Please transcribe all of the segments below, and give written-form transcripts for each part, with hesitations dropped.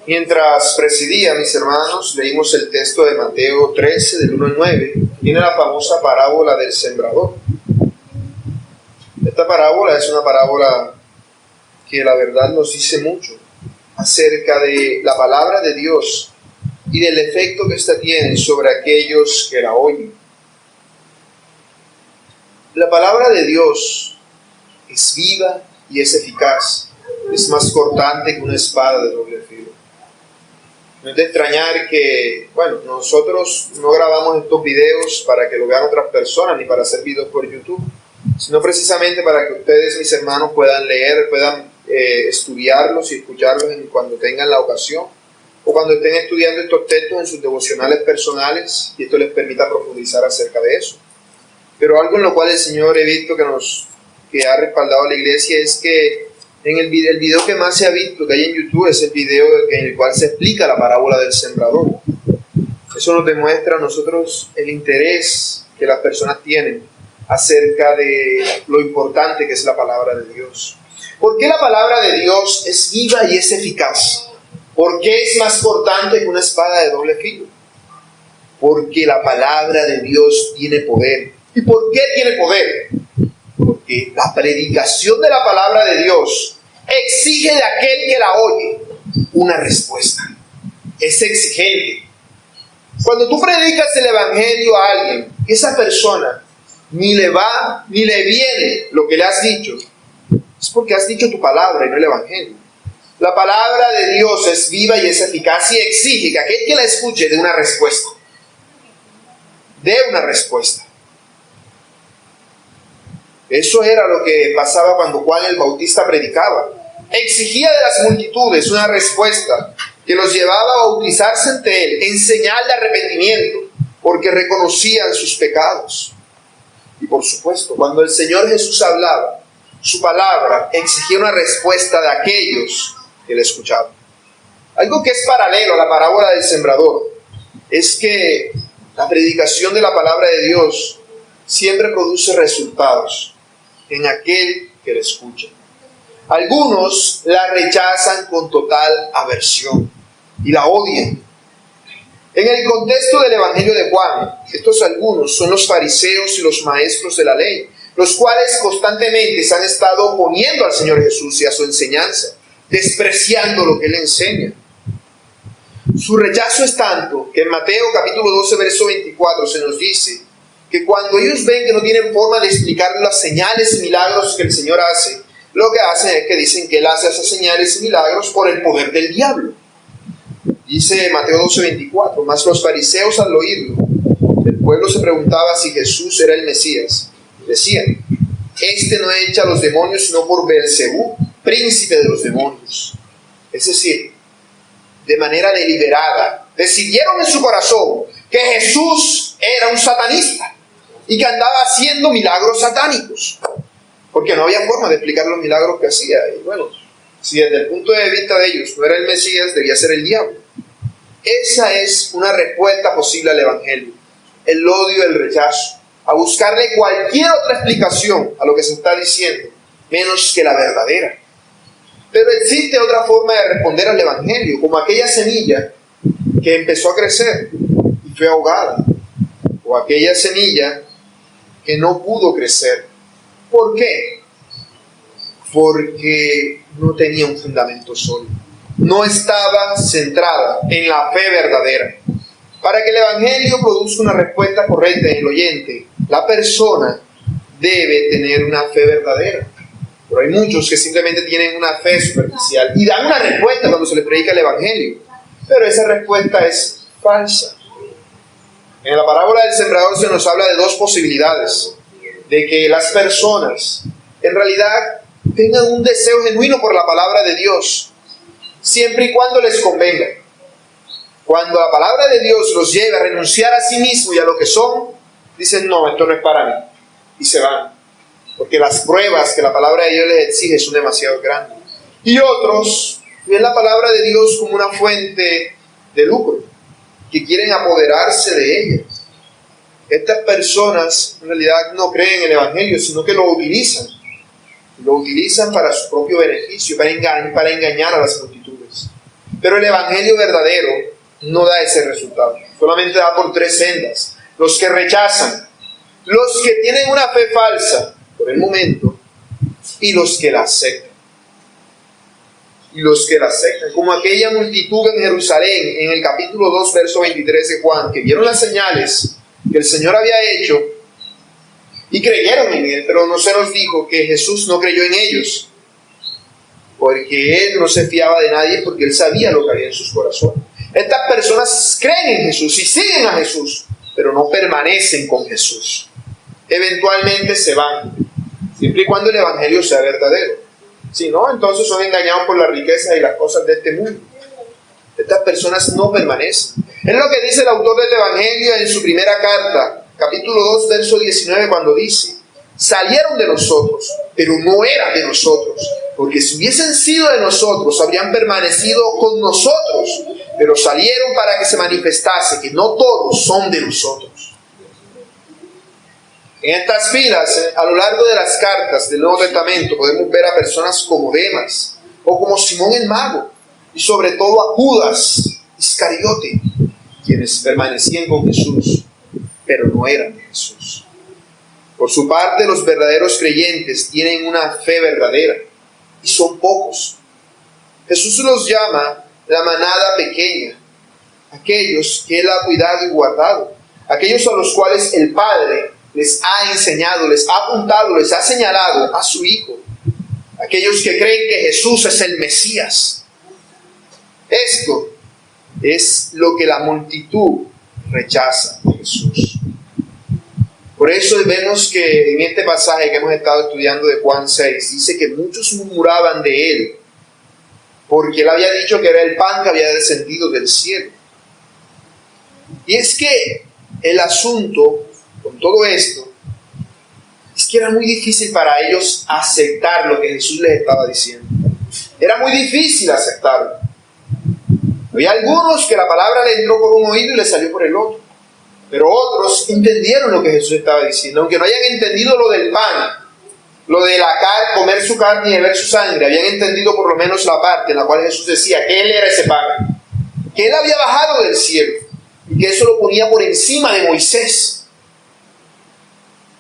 Mientras presidía, mis hermanos, leímos el texto de Mateo 13, del 1 al 9. Tiene la famosa parábola del sembrador. Esta parábola es una parábola que la verdad nos dice mucho acerca de la palabra de Dios y del efecto que ésta tiene sobre aquellos que la oyen. La palabra de Dios es viva y es eficaz. Es más cortante que una espada de doble filo. No es de extrañar que, nosotros no grabamos estos videos para que lo vean otras personas ni para hacer videos por YouTube, sino precisamente para que ustedes, mis hermanos, puedan leer, puedan estudiarlos y escucharlos cuando tengan la ocasión, o cuando estén estudiando estos textos en sus devocionales personales, y esto les permita profundizar acerca de eso. Pero algo en lo cual el Señor he visto que ha respaldado a la iglesia es que el video que más se ha visto que hay en YouTube es el video en el cual se explica la parábola del sembrador. Eso nos demuestra a nosotros el interés que las personas tienen acerca de lo importante que es la palabra de Dios. ¿Por qué la palabra de Dios es viva y es eficaz? ¿Por qué es más cortante que una espada de doble filo? Porque la palabra de Dios tiene poder. ¿Y por qué tiene poder? Porque la predicación de la palabra de Dios exige de aquel que la oye una respuesta. Es exigente. Cuando tú predicas el evangelio a alguien, esa persona ni le va ni le viene lo que le has dicho, es porque has dicho tu palabra y no el evangelio. La palabra de Dios es viva y es eficaz y exige que aquel que la escuche dé una respuesta. Dé una respuesta. Eso era lo que pasaba cuando Juan el Bautista predicaba. Exigía de las multitudes una respuesta que los llevaba a bautizarse ante él en señal de arrepentimiento, porque reconocían sus pecados. Y por supuesto, cuando el Señor Jesús hablaba, su palabra exigía una respuesta de aquellos que le escuchaban. Algo que es paralelo a la parábola del sembrador es que la predicación de la palabra de Dios siempre produce resultados en aquel que la escucha. Algunos la rechazan con total aversión y la odian. En el contexto del Evangelio de Juan, estos algunos son los fariseos y los maestros de la ley, los cuales constantemente se han estado oponiendo al Señor Jesús y a su enseñanza, despreciando lo que Él enseña. Su rechazo es tanto que en Mateo capítulo 12, verso 24 se nos dice que cuando ellos ven que no tienen forma de explicar las señales y milagros que el Señor hace, lo que hacen es que dicen que Él hace esas señales y milagros por el poder del diablo. Dice Mateo 12, 24, mas los fariseos al oírlo, el pueblo se preguntaba si Jesús era el Mesías. Decían, este no echa a los demonios sino por Beelzebú, príncipe de los demonios. Es decir, de manera deliberada, decidieron en su corazón que Jesús era un satanista y que andaba haciendo milagros satánicos, porque no había forma de explicar los milagros que hacía. Y si desde el punto de vista de ellos no era el Mesías, debía ser el diablo. Esa es una respuesta posible al Evangelio: el odio y el rechazo, a buscarle cualquier otra explicación a lo que se está diciendo, menos que la verdadera. Pero existe otra forma de responder al Evangelio, como aquella semilla que empezó a crecer y fue ahogada, o aquella semilla que no pudo crecer. ¿Por qué? Porque no tenía un fundamento sólido, no estaba centrada en la fe verdadera. Para que el Evangelio produzca una respuesta correcta en el oyente, la persona debe tener una fe verdadera. Pero hay muchos que simplemente tienen una fe superficial y dan una respuesta cuando se les predica el Evangelio, pero esa respuesta es falsa. En la parábola del sembrador se nos habla de dos posibilidades: de que las personas en realidad tengan un deseo genuino por la palabra de Dios, siempre y cuando les convenga. Cuando la palabra de Dios los lleva a renunciar a sí mismo y a lo que son, dicen, no, esto no es para mí, y se van, porque las pruebas que la palabra de Dios les exige son demasiado grandes. Y otros ven la palabra de Dios como una fuente de lucro, que quieren apoderarse de ella. Estas personas en realidad no creen en el Evangelio, sino que lo utilizan. Lo utilizan para su propio beneficio, para engañar a las multitudes. Pero el evangelio verdadero no da ese resultado. Solamente da por tres sendas. Los que rechazan, los que tienen una fe falsa por el momento y los que la aceptan. Y los que la aceptan, como aquella multitud en Jerusalén, en el capítulo 2, verso 23 de Juan, que vieron las señales que el Señor había hecho y creyeron en Él, pero no se nos dijo que Jesús no creyó en ellos, porque Él no se fiaba de nadie, porque Él sabía lo que había en sus corazones. Estas personas creen en Jesús y siguen a Jesús, pero no permanecen con Jesús. Eventualmente se van, siempre y cuando el evangelio sea verdadero. Si no, entonces son engañados por la riqueza y las cosas de este mundo. Estas personas no permanecen. Es lo que dice el autor del Evangelio en su primera carta, capítulo 2, verso 19, cuando dice: salieron de nosotros, pero no eran de nosotros, porque si hubiesen sido de nosotros, habrían permanecido con nosotros, pero salieron para que se manifestase que no todos son de nosotros. En estas filas, a lo largo de las cartas del Nuevo Testamento, podemos ver a personas como Demas, o como Simón el Mago, y sobre todo a Judas Iscariote, quienes permanecían con Jesús, pero no eran de Jesús. Por su parte, los verdaderos creyentes tienen una fe verdadera, y son pocos. Jesús los llama la manada pequeña, aquellos que Él ha cuidado y guardado, aquellos a los cuales el Padre les ha enseñado, les ha apuntado, les ha señalado a su Hijo, aquellos que creen que Jesús es el Mesías. Esto es lo que la multitud rechaza de Jesús. Por eso vemos que en este pasaje que hemos estado estudiando de Juan 6, dice que muchos murmuraban de Él, porque Él había dicho que era el pan que había descendido del cielo. Y es que el asunto con todo esto es que era muy difícil para ellos aceptar lo que Jesús les estaba diciendo. Era muy difícil aceptarlo. Había algunos que la palabra le entró por un oído y le salió por el otro. Pero otros entendieron lo que Jesús estaba diciendo. Aunque no hayan entendido lo del pan, lo de comer su carne y beber su sangre, habían entendido por lo menos la parte en la cual Jesús decía que Él era ese pan, que Él había bajado del cielo y que eso lo ponía por encima de Moisés.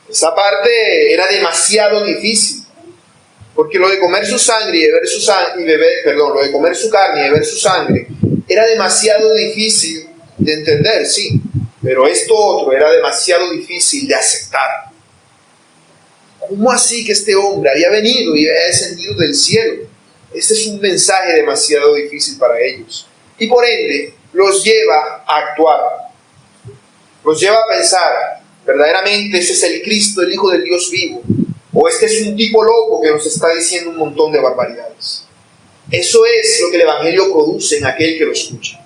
Esa parte era demasiado difícil, porque lo de comer su sangre y beber lo de comer su carne y beber su sangre era demasiado difícil de entender, sí, pero esto otro era demasiado difícil de aceptar. ¿Cómo así que este hombre había venido y había descendido del cielo? Este es un mensaje demasiado difícil para ellos, y por ende los lleva a actuar, los lleva a pensar: ¿verdaderamente ese es el Cristo, el Hijo del Dios vivo? ¿O este es un tipo loco que nos está diciendo un montón de barbaridades? Eso es lo que el Evangelio produce en aquel que lo escucha.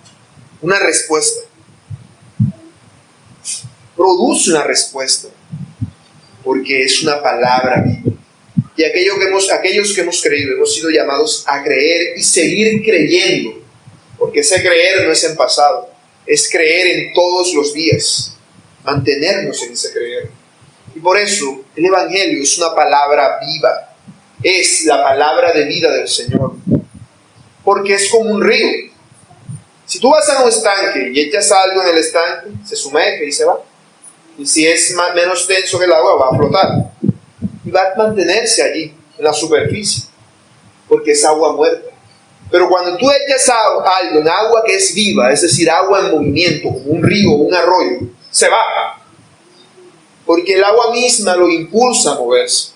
Una respuesta. Produce una respuesta. Porque es una palabra viva. Y aquellos que hemos creído, hemos sido llamados a creer y seguir creyendo. Porque ese creer no es en pasado. Es creer en todos los días. Mantenernos en ese creer. Y por eso el Evangelio es una palabra viva, es la palabra de vida del Señor, porque es como un río. Si tú vas a un estanque y echas algo en el estanque, se sumerge y se va, y si es menos denso que el agua, va a flotar y va a mantenerse allí en la superficie, porque es agua muerta. Pero cuando tú echas algo en agua que es viva, es decir, agua en movimiento, como un río o un arroyo, se va, porque el agua misma lo impulsa a moverse.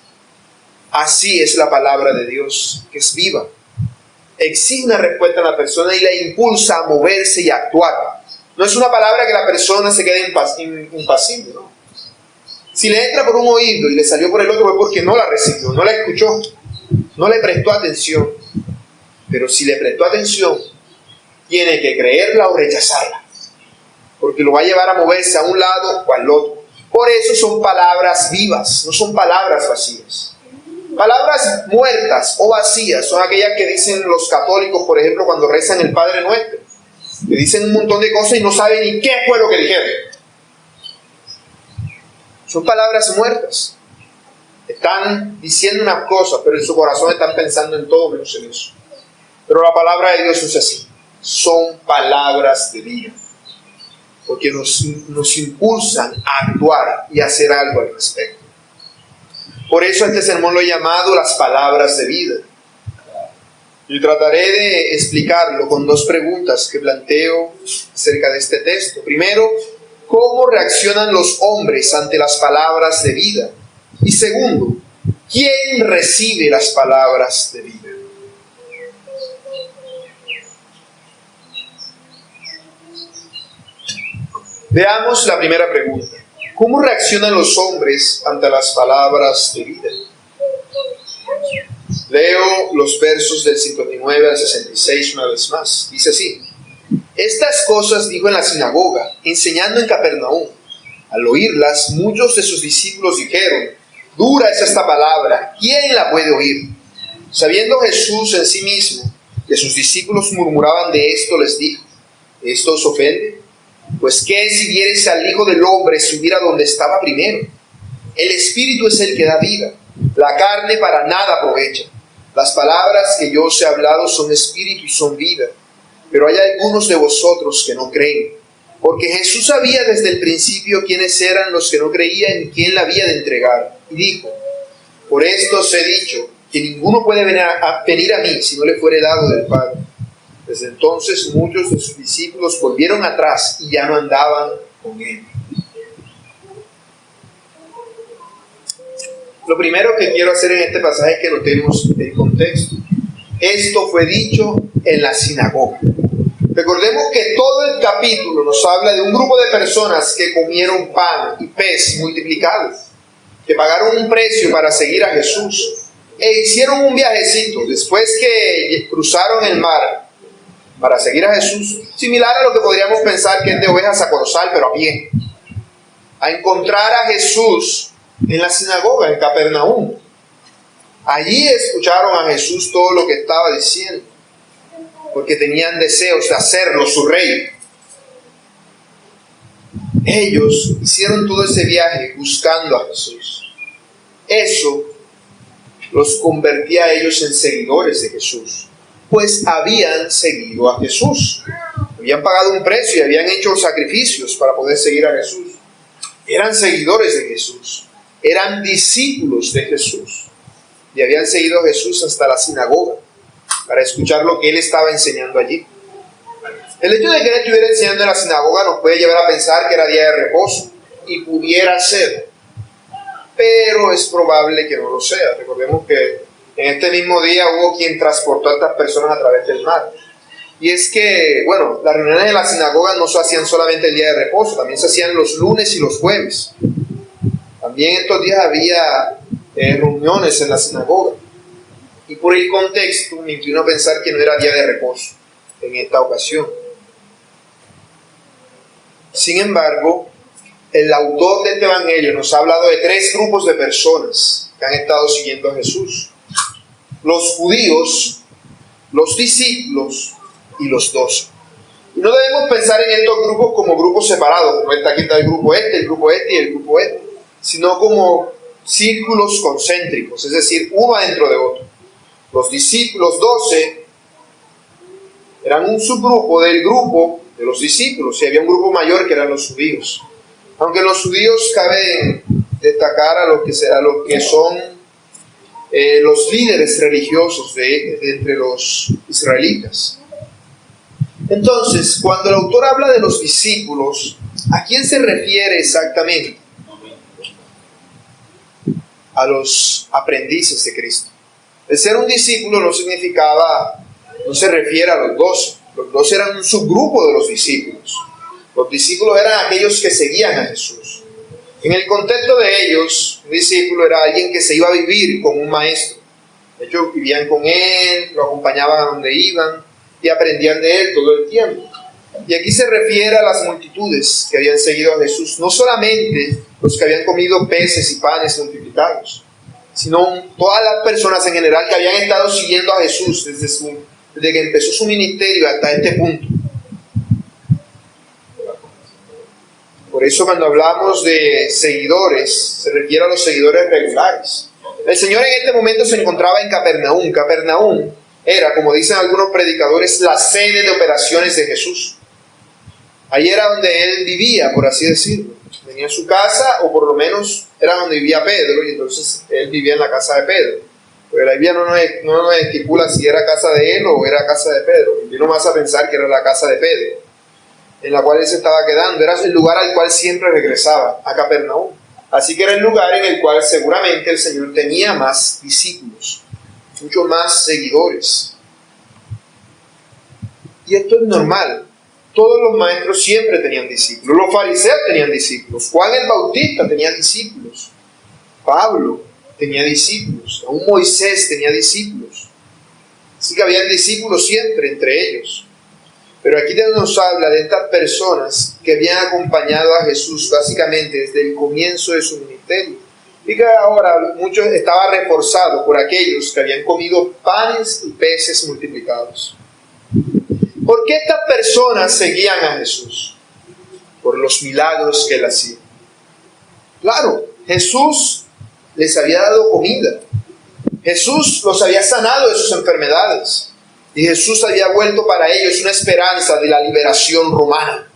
Así es la palabra de Dios, que es viva. Exige una respuesta a la persona y la impulsa a moverse y a actuar. No es una palabra que la persona se quede impasible, ¿no? Si le entra por un oído y le salió por el otro, es porque no la recibió, no la escuchó, no le prestó atención. Pero si le prestó atención, tiene que creerla o rechazarla, porque lo va a llevar a moverse a un lado o al otro. Por eso son palabras vivas, no son palabras vacías. Palabras muertas o vacías son aquellas que dicen los católicos, por ejemplo, cuando rezan el Padre Nuestro. Le dicen un montón de cosas y no saben ni qué fue lo que dijeron. Son palabras muertas. Están diciendo unas cosas, pero en su corazón están pensando en todo menos en eso. Pero la palabra de Dios no es así. son palabras de vida, porque nos impulsan a actuar y a hacer algo al respecto. Por eso este sermón lo he llamado las palabras de vida. Y trataré de explicarlo con dos preguntas que planteo acerca de este texto. Primero, ¿cómo reaccionan los hombres ante las palabras de vida? Y segundo, ¿quién recibe las palabras de vida? Veamos la primera pregunta. ¿Cómo reaccionan los hombres ante las palabras de vida? Leo los versos del 59 al 66 una vez más. Dice así: estas cosas dijo en la sinagoga, enseñando en Capernaum. Al oírlas, muchos de sus discípulos dijeron: dura es esta palabra, ¿quién la puede oír? Sabiendo Jesús en sí mismo que sus discípulos murmuraban de esto, les dijo: ¿esto os ofende? Pues qué si viereis al Hijo del Hombre subir a donde estaba primero. El Espíritu es el que da vida, la carne para nada aprovecha. Las palabras que yo os he hablado son espíritu y son vida, pero hay algunos de vosotros que no creen. Porque Jesús sabía desde el principio quiénes eran los que no creían y quién la había de entregar. Y dijo: por esto os he dicho que ninguno puede venir a mí si no le fuere dado del Padre. Desde entonces muchos de sus discípulos volvieron atrás y ya no andaban con él. Lo primero que quiero hacer en este pasaje es que notemos el contexto. Esto fue dicho en la sinagoga. Recordemos que todo el capítulo nos habla de un grupo de personas que comieron pan y pez multiplicados, que pagaron un precio para seguir a Jesús e hicieron un viajecito después que cruzaron el mar para seguir a Jesús, similar a lo que podríamos pensar que es de ovejas a corozal, pero a pie, a encontrar a Jesús en la sinagoga, en Capernaum. Allí escucharon a Jesús todo lo que estaba diciendo, porque tenían deseos de hacerlo su rey. Ellos hicieron todo ese viaje buscando a Jesús. Eso los convertía a ellos en seguidores de Jesús, pues habían seguido a Jesús. Habían pagado un precio y habían hecho sacrificios para poder seguir a Jesús. Eran seguidores de Jesús. Eran discípulos de Jesús y habían seguido a Jesús hasta la sinagoga para escuchar lo que él estaba enseñando allí. El hecho de que él estuviera enseñando en la sinagoga nos puede llevar a pensar que era día de reposo, y pudiera ser, pero es probable que no lo sea. Recordemos que en este mismo día hubo quien transportó a estas personas a través del mar. Y es que, bueno, las reuniones en la sinagoga no se hacían solamente el día de reposo, también se hacían los lunes y los jueves. También estos días había reuniones en la sinagoga. Y por el contexto me inclino a pensar que no era día de reposo en esta ocasión. Sin embargo, el autor de este evangelio nos ha hablado de tres grupos de personas que han estado siguiendo a Jesús: los judíos, los discípulos y los 12. Y no debemos pensar en estos grupos como grupos separados, como aquí está el grupo este y el grupo este, sino como círculos concéntricos, es decir, uno adentro de otro. Los discípulos 12 eran un subgrupo del grupo de los discípulos, y había un grupo mayor que eran los judíos. Aunque los judíos cabe destacar a los que son los líderes religiosos de entre los israelitas. Entonces, cuando el autor habla de los discípulos, ¿a quién se refiere exactamente? A los aprendices de Cristo. El ser un discípulo no se refiere a los 12. Los 12 eran un subgrupo de los discípulos. Los discípulos eran aquellos que seguían a Jesús. En el contexto de ellos, un discípulo era alguien que se iba a vivir con un maestro. Ellos vivían con él, lo acompañaban a donde iban y aprendían de él todo el tiempo. Y aquí se refiere a las multitudes que habían seguido a Jesús, no solamente los que habían comido peces y panes multiplicados, sino todas las personas en general que habían estado siguiendo a Jesús desde que empezó su ministerio hasta este punto. Por eso cuando hablamos de seguidores, se refiere a los seguidores regulares. El Señor en este momento se encontraba en Capernaum. Capernaum era, como dicen algunos predicadores, la sede de operaciones de Jesús. Ahí era donde él vivía, por así decirlo. Tenía su casa, o por lo menos era donde vivía Pedro, y entonces él vivía en la casa de Pedro. Porque la Biblia no nos estipula si era casa de él o era casa de Pedro. Y uno más a pensar que era la casa de Pedro, en la cual él se estaba quedando. Era el lugar al cual siempre regresaba, a Capernaum. Así que era el lugar en el cual seguramente el Señor tenía más discípulos, muchos más seguidores. Y esto es normal. Todos los maestros siempre tenían discípulos. Los fariseos tenían discípulos. Juan el Bautista tenía discípulos. Pablo tenía discípulos. Aún Moisés tenía discípulos. Así que habían discípulos siempre entre ellos. Pero aquí nos habla de estas personas que habían acompañado a Jesús básicamente desde el comienzo de su ministerio. Y que ahora muchos estaba reforzado por aquellos que habían comido panes y peces multiplicados. ¿Por qué estas personas seguían a Jesús? Por los milagros que él hacía. Claro, Jesús les había dado comida. Jesús los había sanado de sus enfermedades. Y Jesús había vuelto para ellos una esperanza de la liberación romana.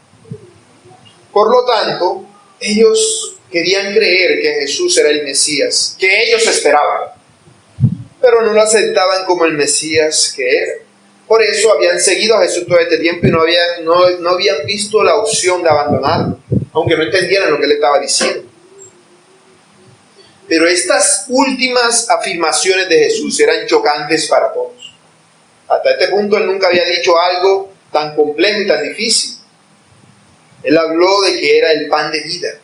Por lo tanto, ellos querían creer que Jesús era el Mesías, que ellos esperaban. Pero no lo aceptaban como el Mesías que era. Por eso habían seguido a Jesús todo este tiempo y no habían visto la opción de abandonarlo, aunque no entendieran lo que él estaba diciendo. Pero estas últimas afirmaciones de Jesús eran chocantes para todos. Hasta este punto él nunca había dicho algo tan complejo y tan difícil. Él habló de que era el pan de vida.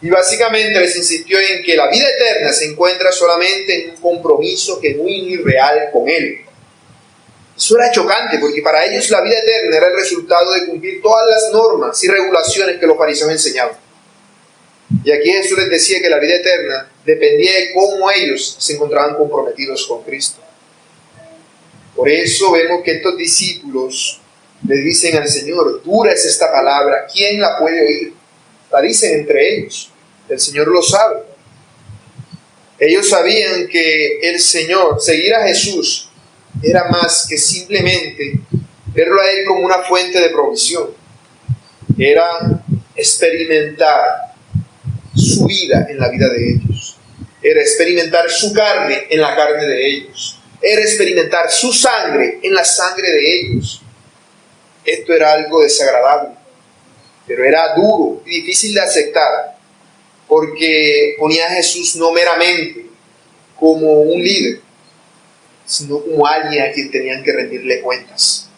Y básicamente les insistió en que la vida eterna se encuentra solamente en un compromiso genuino y real con él. Eso era chocante porque para ellos la vida eterna era el resultado de cumplir todas las normas y regulaciones que los fariseos enseñaban. Y aquí Jesús les decía que la vida eterna dependía de cómo ellos se encontraban comprometidos con Cristo. Por eso vemos que estos discípulos le dicen al Señor: dura es esta palabra, ¿quién la puede oír? La dicen entre ellos, el Señor lo sabe. Ellos sabían que el Señor, seguir a Jesús, era más que simplemente verlo a Él como una fuente de provisión. Era experimentar su vida en la vida de ellos. Era experimentar su carne en la carne de ellos. Era experimentar su sangre en la sangre de ellos. Esto era algo desagradable, pero era duro y difícil de aceptar, porque ponía a Jesús no meramente como un líder, sino como alguien a quien tenían que rendirle cuentas.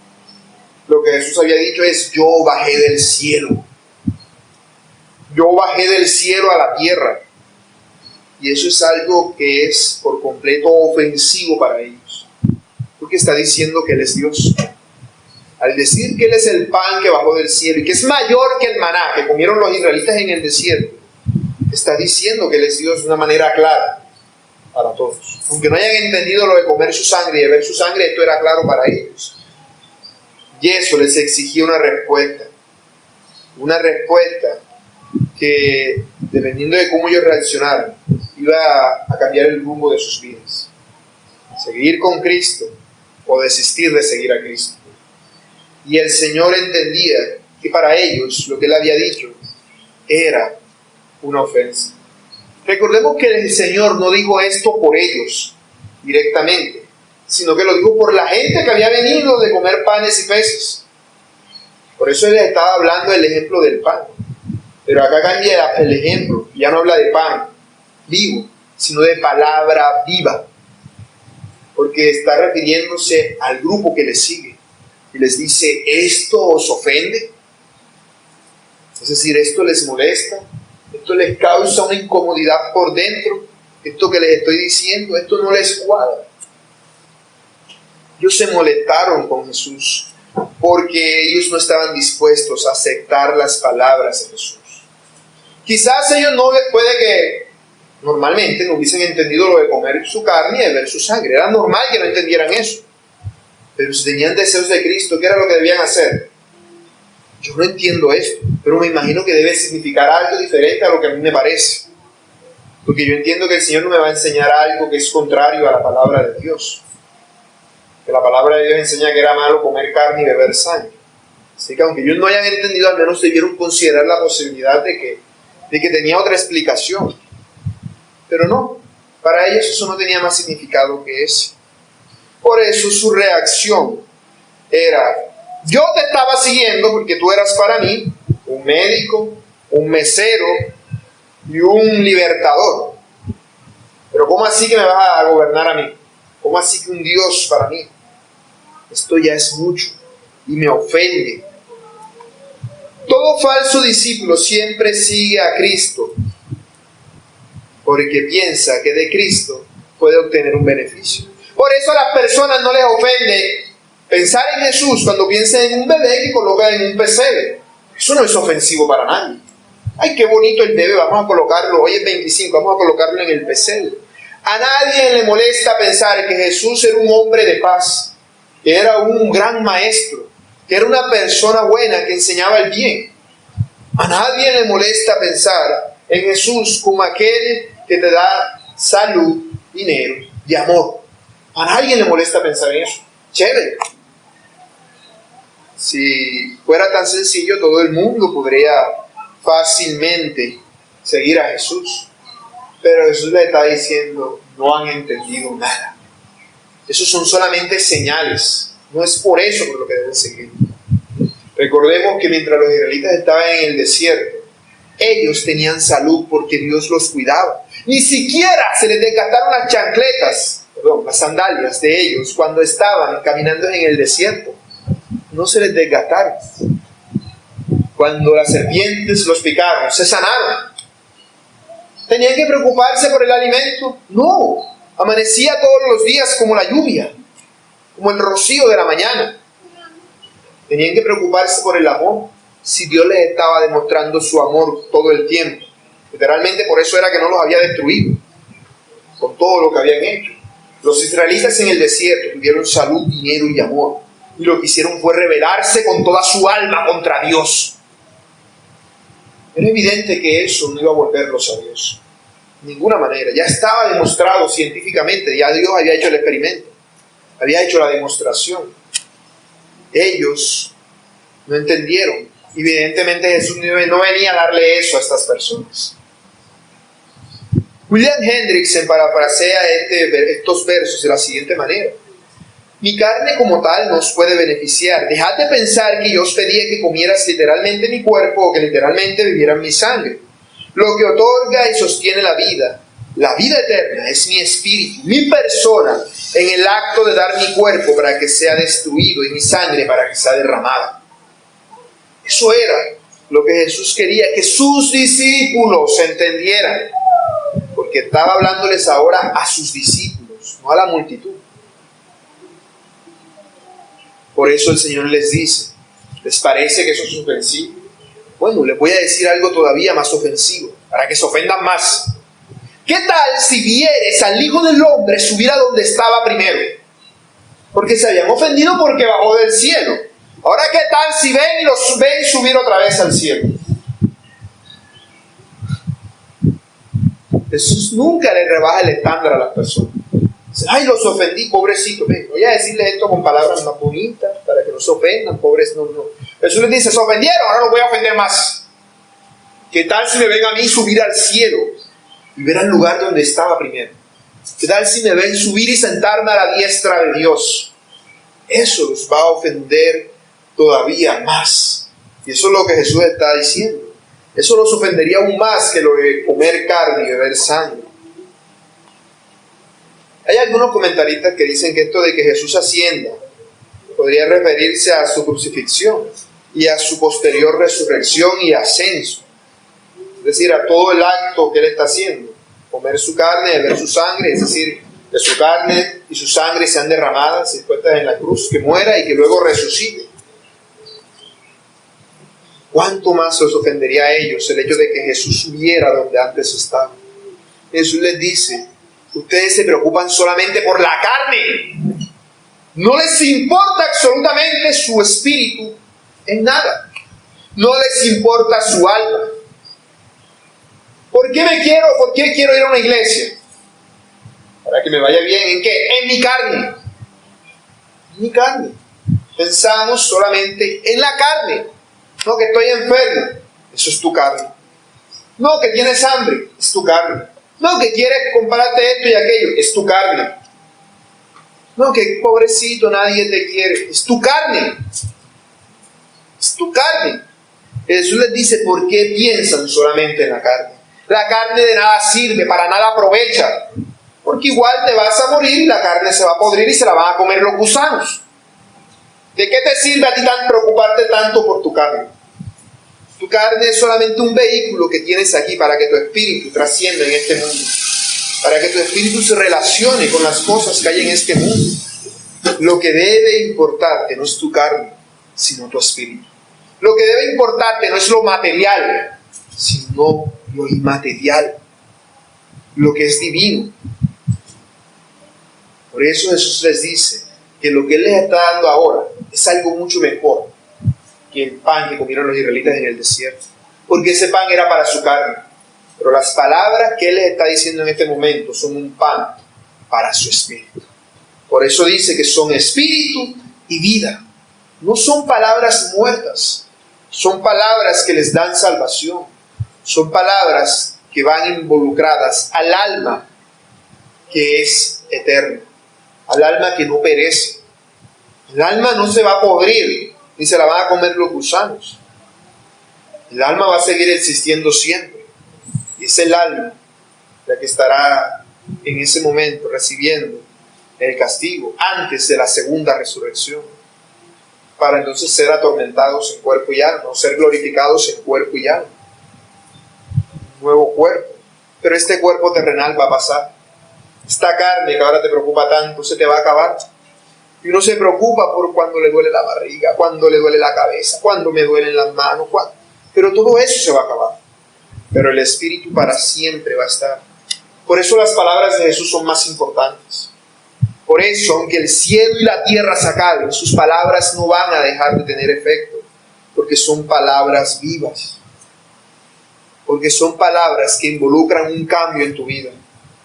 Lo que Jesús había dicho es: yo bajé del cielo. Yo bajé del cielo a la tierra. Y eso es algo que es por completo ofensivo para ellos, porque está diciendo que Él es Dios. Al decir que Él es el pan que bajó del cielo y que es mayor que el maná que comieron los israelitas en el desierto, está diciendo que Él es Dios de una manera clara para todos. Aunque no hayan entendido lo de comer su sangre y de ver su sangre, esto era claro para ellos. Y eso les exigía una respuesta que, dependiendo de cómo ellos reaccionaran, iba a cambiar el rumbo de sus vidas. Seguir con Cristo o desistir de seguir a Cristo. Y el Señor entendía que para ellos lo que Él había dicho era una ofensa. Recordemos que el Señor no dijo esto por ellos directamente, sino que lo dijo por la gente que había venido de comer panes y peces. Por eso Él les estaba hablando del ejemplo del pan. Pero acá cambia el ejemplo, ya no habla de pan vivo, sino de palabra viva, porque está refiriéndose al grupo que les sigue y les dice: ¿esto os ofende? Es decir, ¿esto les molesta? ¿Esto les causa una incomodidad por dentro? ¿Esto que les estoy diciendo, esto no les cuadra? Ellos se molestaron con Jesús porque ellos no estaban dispuestos a aceptar las palabras de Jesús. Quizás ellos puede que normalmente no hubiesen entendido lo de comer su carne y de ver su sangre. Era normal que no entendieran eso. Pero si tenían deseos de Cristo, ¿qué era lo que debían hacer? Yo no entiendo esto, pero me imagino que debe significar algo diferente a lo que a mí me parece. Porque yo entiendo que el Señor no me va a enseñar algo que es contrario a la palabra de Dios. que la palabra de Dios enseña que era malo comer carne y beber sangre. Así que aunque ellos no hayan entendido, al menos debieron considerar la posibilidad de que tenía otra explicación. Pero no, para ellos eso no tenía más significado que ese. Por eso su reacción era: yo te estaba siguiendo porque tú eras para mí un médico, un mesero y un libertador. Pero ¿cómo así que me vas a gobernar a mí? ¿Cómo así que un Dios para mí? Esto ya es mucho y me ofende. Todo falso discípulo siempre sigue a Cristo porque piensa que de Cristo puede obtener un beneficio. Por eso a las personas no les ofende pensar en Jesús cuando piensan en un bebé que colocan en un pesebre. Eso no es ofensivo para nadie. Ay, qué bonito el bebé, vamos a colocarlo, hoy es 25, vamos a colocarlo en el pesebre. A nadie le molesta pensar que Jesús era un hombre de paz, que era un gran maestro, que era una persona buena, que enseñaba el bien. A nadie le molesta pensar en Jesús como aquel que te da salud, dinero y amor. A nadie le molesta pensar en eso. Chévere. Si fuera tan sencillo, todo el mundo podría fácilmente seguir a Jesús. Pero Jesús le está diciendo: no han entendido nada. Esos son solamente señales. No es por eso por lo que deben seguir. Recordemos que mientras los israelitas estaban en el desierto, ellos tenían salud porque Dios los cuidaba. Ni siquiera se les desgastaron las sandalias de ellos cuando estaban caminando en el desierto. No se les desgastaron. Cuando las serpientes los picaron, se sanaron. ¿Tenían que preocuparse por el alimento? No. Amanecía todos los días como la lluvia, como el rocío de la mañana. Tenían que preocuparse por el amor, si Dios les estaba demostrando su amor todo el tiempo. Literalmente por eso era que no los había destruido, con todo lo que habían hecho. Los israelitas en el desierto tuvieron salud, dinero y amor. Y lo que hicieron fue rebelarse con toda su alma contra Dios. Era evidente que eso no iba a volverlos a Dios. De ninguna manera. Ya estaba demostrado científicamente. Ya Dios había hecho el experimento. Había hecho la demostración. Ellos no entendieron. Evidentemente Jesús no venía a darle eso a estas personas. William Hendrickson parafrasea estos versos de la siguiente manera: mi carne como tal nos puede beneficiar. Dejad de pensar que yo os pedía que comieras literalmente mi cuerpo o que literalmente vivieran mi sangre. Lo que otorga y sostiene la vida eterna, es mi espíritu, mi persona, en el acto de dar mi cuerpo para que sea destruido y mi sangre para que sea derramada. Eso era lo que Jesús quería que sus discípulos entendieran, porque estaba hablándoles ahora a sus discípulos, no a la multitud. Por eso el Señor les dice: ¿les parece que eso es ofensivo? Bueno, les voy a decir algo todavía más ofensivo, para que se ofendan más. ¿Qué tal si vieres al Hijo del Hombre subir a donde estaba primero? Porque se habían ofendido porque bajó del cielo. Ahora, ¿qué tal si ven y los ven subir otra vez al cielo? Jesús nunca le rebaja el estándar a las personas. Ay, los ofendí, pobrecitos. Voy a decirles esto con palabras más bonitas para que no se ofendan, pobres. No. Jesús les dice: se ofendieron, ahora los voy a ofender más. ¿Qué tal si me ven a mí subir al cielo y ver al lugar donde estaba primero? ¿Qué tal si me ven subir y sentarme a la diestra de Dios? Eso los va a ofender todavía más. Y eso es lo que Jesús está diciendo. Eso los ofendería aún más que lo de comer carne y beber sangre. Hay algunos comentaristas que dicen que esto de que Jesús ascienda podría referirse a su crucifixión y a su posterior resurrección y ascenso. Es decir, a todo el acto que Él está haciendo. Comer su carne, beber su sangre, es decir, que su carne y su sangre sean derramadas y puestas en la cruz, que muera y que luego resucite. ¿Cuánto más los ofendería a ellos el hecho de que Jesús subiera donde antes estaba? Jesús les dice: ustedes se preocupan solamente por la carne. No les importa absolutamente su espíritu en nada. No les importa su alma. ¿Por qué quiero ir a una iglesia? Para que me vaya bien. ¿En qué? En mi carne. mi carne. Pensamos solamente en la carne. No, que estoy enfermo, eso es tu carne. No, que tienes hambre, es tu carne. No, que quieres comprarte esto y aquello, es tu carne. No, que pobrecito, nadie te quiere, es tu carne. Es tu carne. Jesús les dice, ¿por qué piensan solamente en la carne? La carne de nada sirve, para nada aprovecha. Porque igual te vas a morir y la carne se va a podrir y se la van a comer los gusanos. ¿De qué te sirve a ti preocuparte tanto por tu carne? Tu carne es solamente un vehículo que tienes aquí para que tu espíritu trascienda en este mundo. Para que tu espíritu se relacione con las cosas que hay en este mundo. Lo que debe importarte no es tu carne, sino tu espíritu. Lo que debe importarte no es lo material, sino lo inmaterial. Lo que es divino. Por eso Jesús les dice que lo que Él les está dando ahora es algo mucho mejor que el pan que comieron los israelitas en el desierto. Porque ese pan era para su carne. Pero las palabras que Él les está diciendo en este momento son un pan para su espíritu. Por eso dice que son espíritu y vida. No son palabras muertas. Son palabras que les dan salvación. Son palabras que van involucradas al alma que es eterna. Al alma que no perece. El alma no se va a podrir, ni se la van a comer los gusanos. El alma va a seguir existiendo siempre. Y es el alma la que estará en ese momento recibiendo el castigo antes de la segunda resurrección. Para entonces ser atormentados en cuerpo y alma, o ser glorificados en cuerpo y alma. Un nuevo cuerpo. Pero este cuerpo terrenal va a pasar. Esta carne que ahora te preocupa tanto se te va a acabar. Y uno se preocupa por cuando le duele la barriga, cuando le duele la cabeza, cuando me duelen las manos, pero todo eso se va a acabar. Pero el espíritu para siempre va a estar. Por eso las palabras de Jesús son más importantes. Por eso, aunque el cielo y la tierra se acaben, sus palabras no van a dejar de tener efecto, porque son palabras vivas. Porque son palabras que involucran un cambio en tu vida.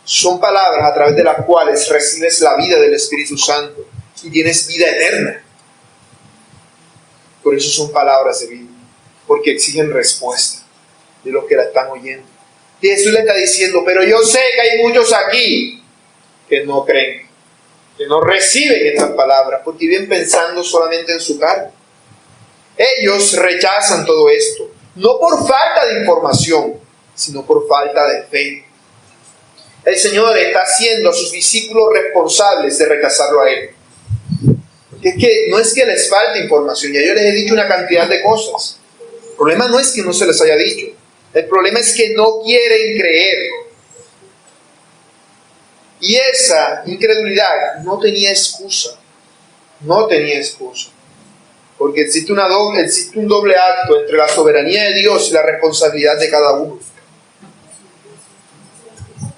Son palabras a través de las cuales recibes la vida del Espíritu Santo y tienes vida eterna. Por eso son palabras de vida, porque exigen respuesta de los que la están oyendo. Y Jesús le está diciendo, pero yo sé que hay muchos aquí que no creen, que no reciben estas palabras, porque viven pensando solamente en su carne. Ellos rechazan todo esto, no por falta de información, sino por falta de fe. El Señor está haciendo a sus discípulos responsables de rechazarlo a Él. Porque es que no es que les falte información, ya yo les he dicho una cantidad de cosas. El problema no es que no se les haya dicho, el problema es que no quieren creer. Y esa incredulidad no tenía excusa, no tenía excusa. Porque existe un doble acto entre la soberanía de Dios y la responsabilidad de cada uno.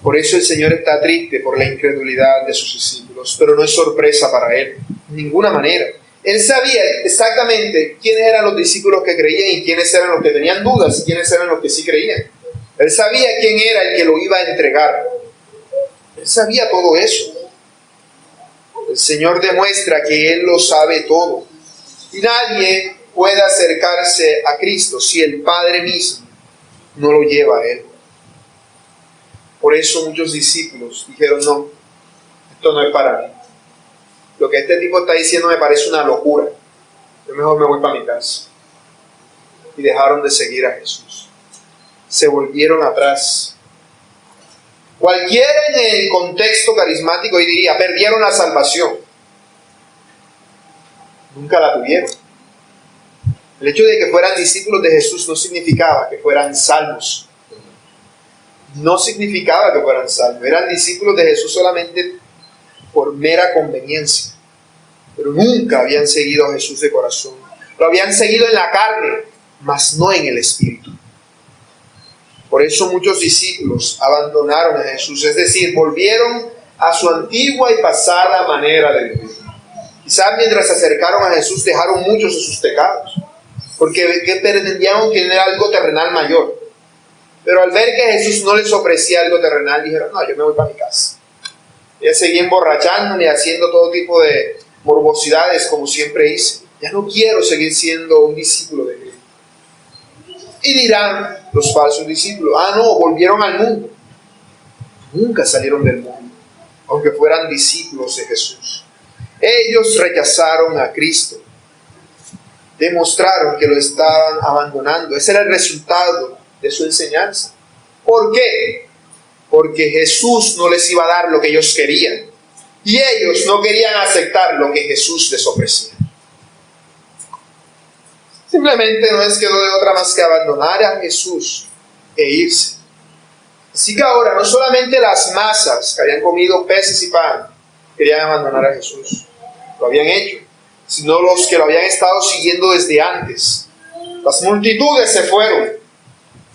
Por eso el Señor está triste por la incredulidad de sus discípulos, pero no es sorpresa para Él, de ninguna manera. Él sabía exactamente quiénes eran los discípulos que creían y quiénes eran los que tenían dudas y quiénes eran los que sí creían. Él sabía quién era el que lo iba a entregar. Él sabía todo eso. El Señor demuestra que Él lo sabe todo. Y nadie puede acercarse a Cristo si el Padre mismo no lo lleva a Él. Por eso muchos discípulos dijeron, no, esto no es para mí. Lo que este tipo está diciendo me parece una locura. Yo mejor me voy para mi casa. Y dejaron de seguir a Jesús. Se volvieron atrás. Cualquiera en el contexto carismático hoy diría, perdieron la salvación. Nunca la tuvieron. El hecho de que fueran discípulos de Jesús no significaba que fueran salvos. No significaba que fueran salvos. Eran discípulos de Jesús solamente por mera conveniencia. Pero nunca habían seguido a Jesús de corazón. Lo habían seguido en la carne, mas no en el espíritu. Por eso muchos discípulos abandonaron a Jesús. Es decir, volvieron a su antigua y pasada manera de vivir. Quizás mientras se acercaron a Jesús dejaron muchos de sus pecados. Porque pretendían tener algo terrenal mayor. Pero al ver que Jesús no les ofrecía algo terrenal, dijeron, no, yo me voy para mi casa. Ya seguí emborrachándome y haciendo todo tipo de morbosidades como siempre hice. Ya no quiero seguir siendo un discípulo de Cristo. Y dirán los falsos discípulos, no, volvieron al mundo. Nunca salieron del mundo, aunque fueran discípulos de Jesús. Ellos rechazaron a Cristo, demostraron que lo estaban abandonando. Ese era el resultado de su enseñanza. ¿Por qué? Porque Jesús no les iba a dar lo que ellos querían, y ellos no querían aceptar lo que Jesús les ofrecía. Simplemente no les quedó de otra más que abandonar a Jesús e irse. Así que ahora no solamente las masas que habían comido peces y pan querían abandonar a Jesús, lo habían hecho, sino los que lo habían estado siguiendo desde antes. Las multitudes se fueron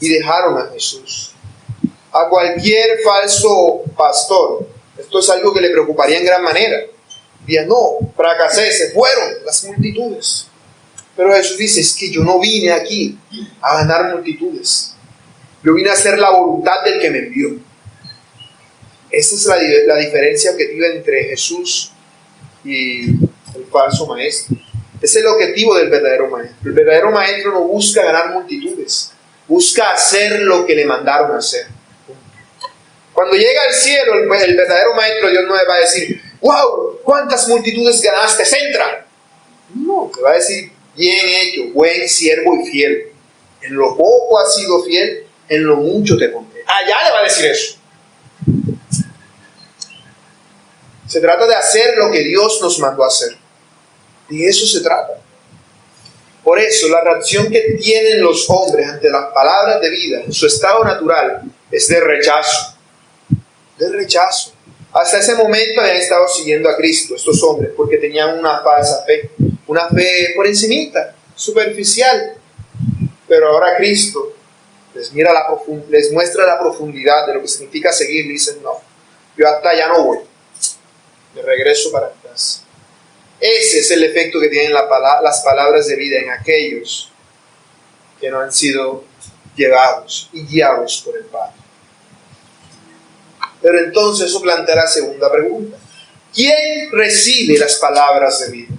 y dejaron a Jesús. A cualquier falso pastor, esto es algo que le preocuparía en gran manera. Diría, no, fracasé, se fueron las multitudes. Pero Jesús dice, es que yo no vine aquí a ganar multitudes. Yo vine a hacer la voluntad del que me envió. Esa es la diferencia objetiva entre Jesús y el falso maestro. Es el objetivo del verdadero maestro. El verdadero maestro no busca ganar multitudes, busca hacer lo que le mandaron a hacer. Cuando llega al cielo, el verdadero maestro Dios no le va a decir, wow, ¿cuántas multitudes ganaste? ¡Entra! No, le va a decir, bien hecho, buen siervo y fiel. En lo poco has sido fiel, en lo mucho te pondré. Allá le va a decir eso. Se trata de hacer lo que Dios nos mandó a hacer. De eso se trata. Por eso, la reacción que tienen los hombres ante las palabras de vida en su estado natural es de rechazo. De rechazo. Hasta ese momento habían estado siguiendo a Cristo estos hombres porque tenían una falsa fe. Una fe por encimita, superficial. Pero ahora Cristo les muestra la profundidad de lo que significa seguir. Dicen, no, yo hasta allá no voy. Me regreso para atrás. Ese es el efecto que tienen las palabras de vida en aquellos que no han sido llevados y guiados por el Padre. Pero entonces eso plantea la segunda pregunta. ¿Quién recibe las palabras de vida?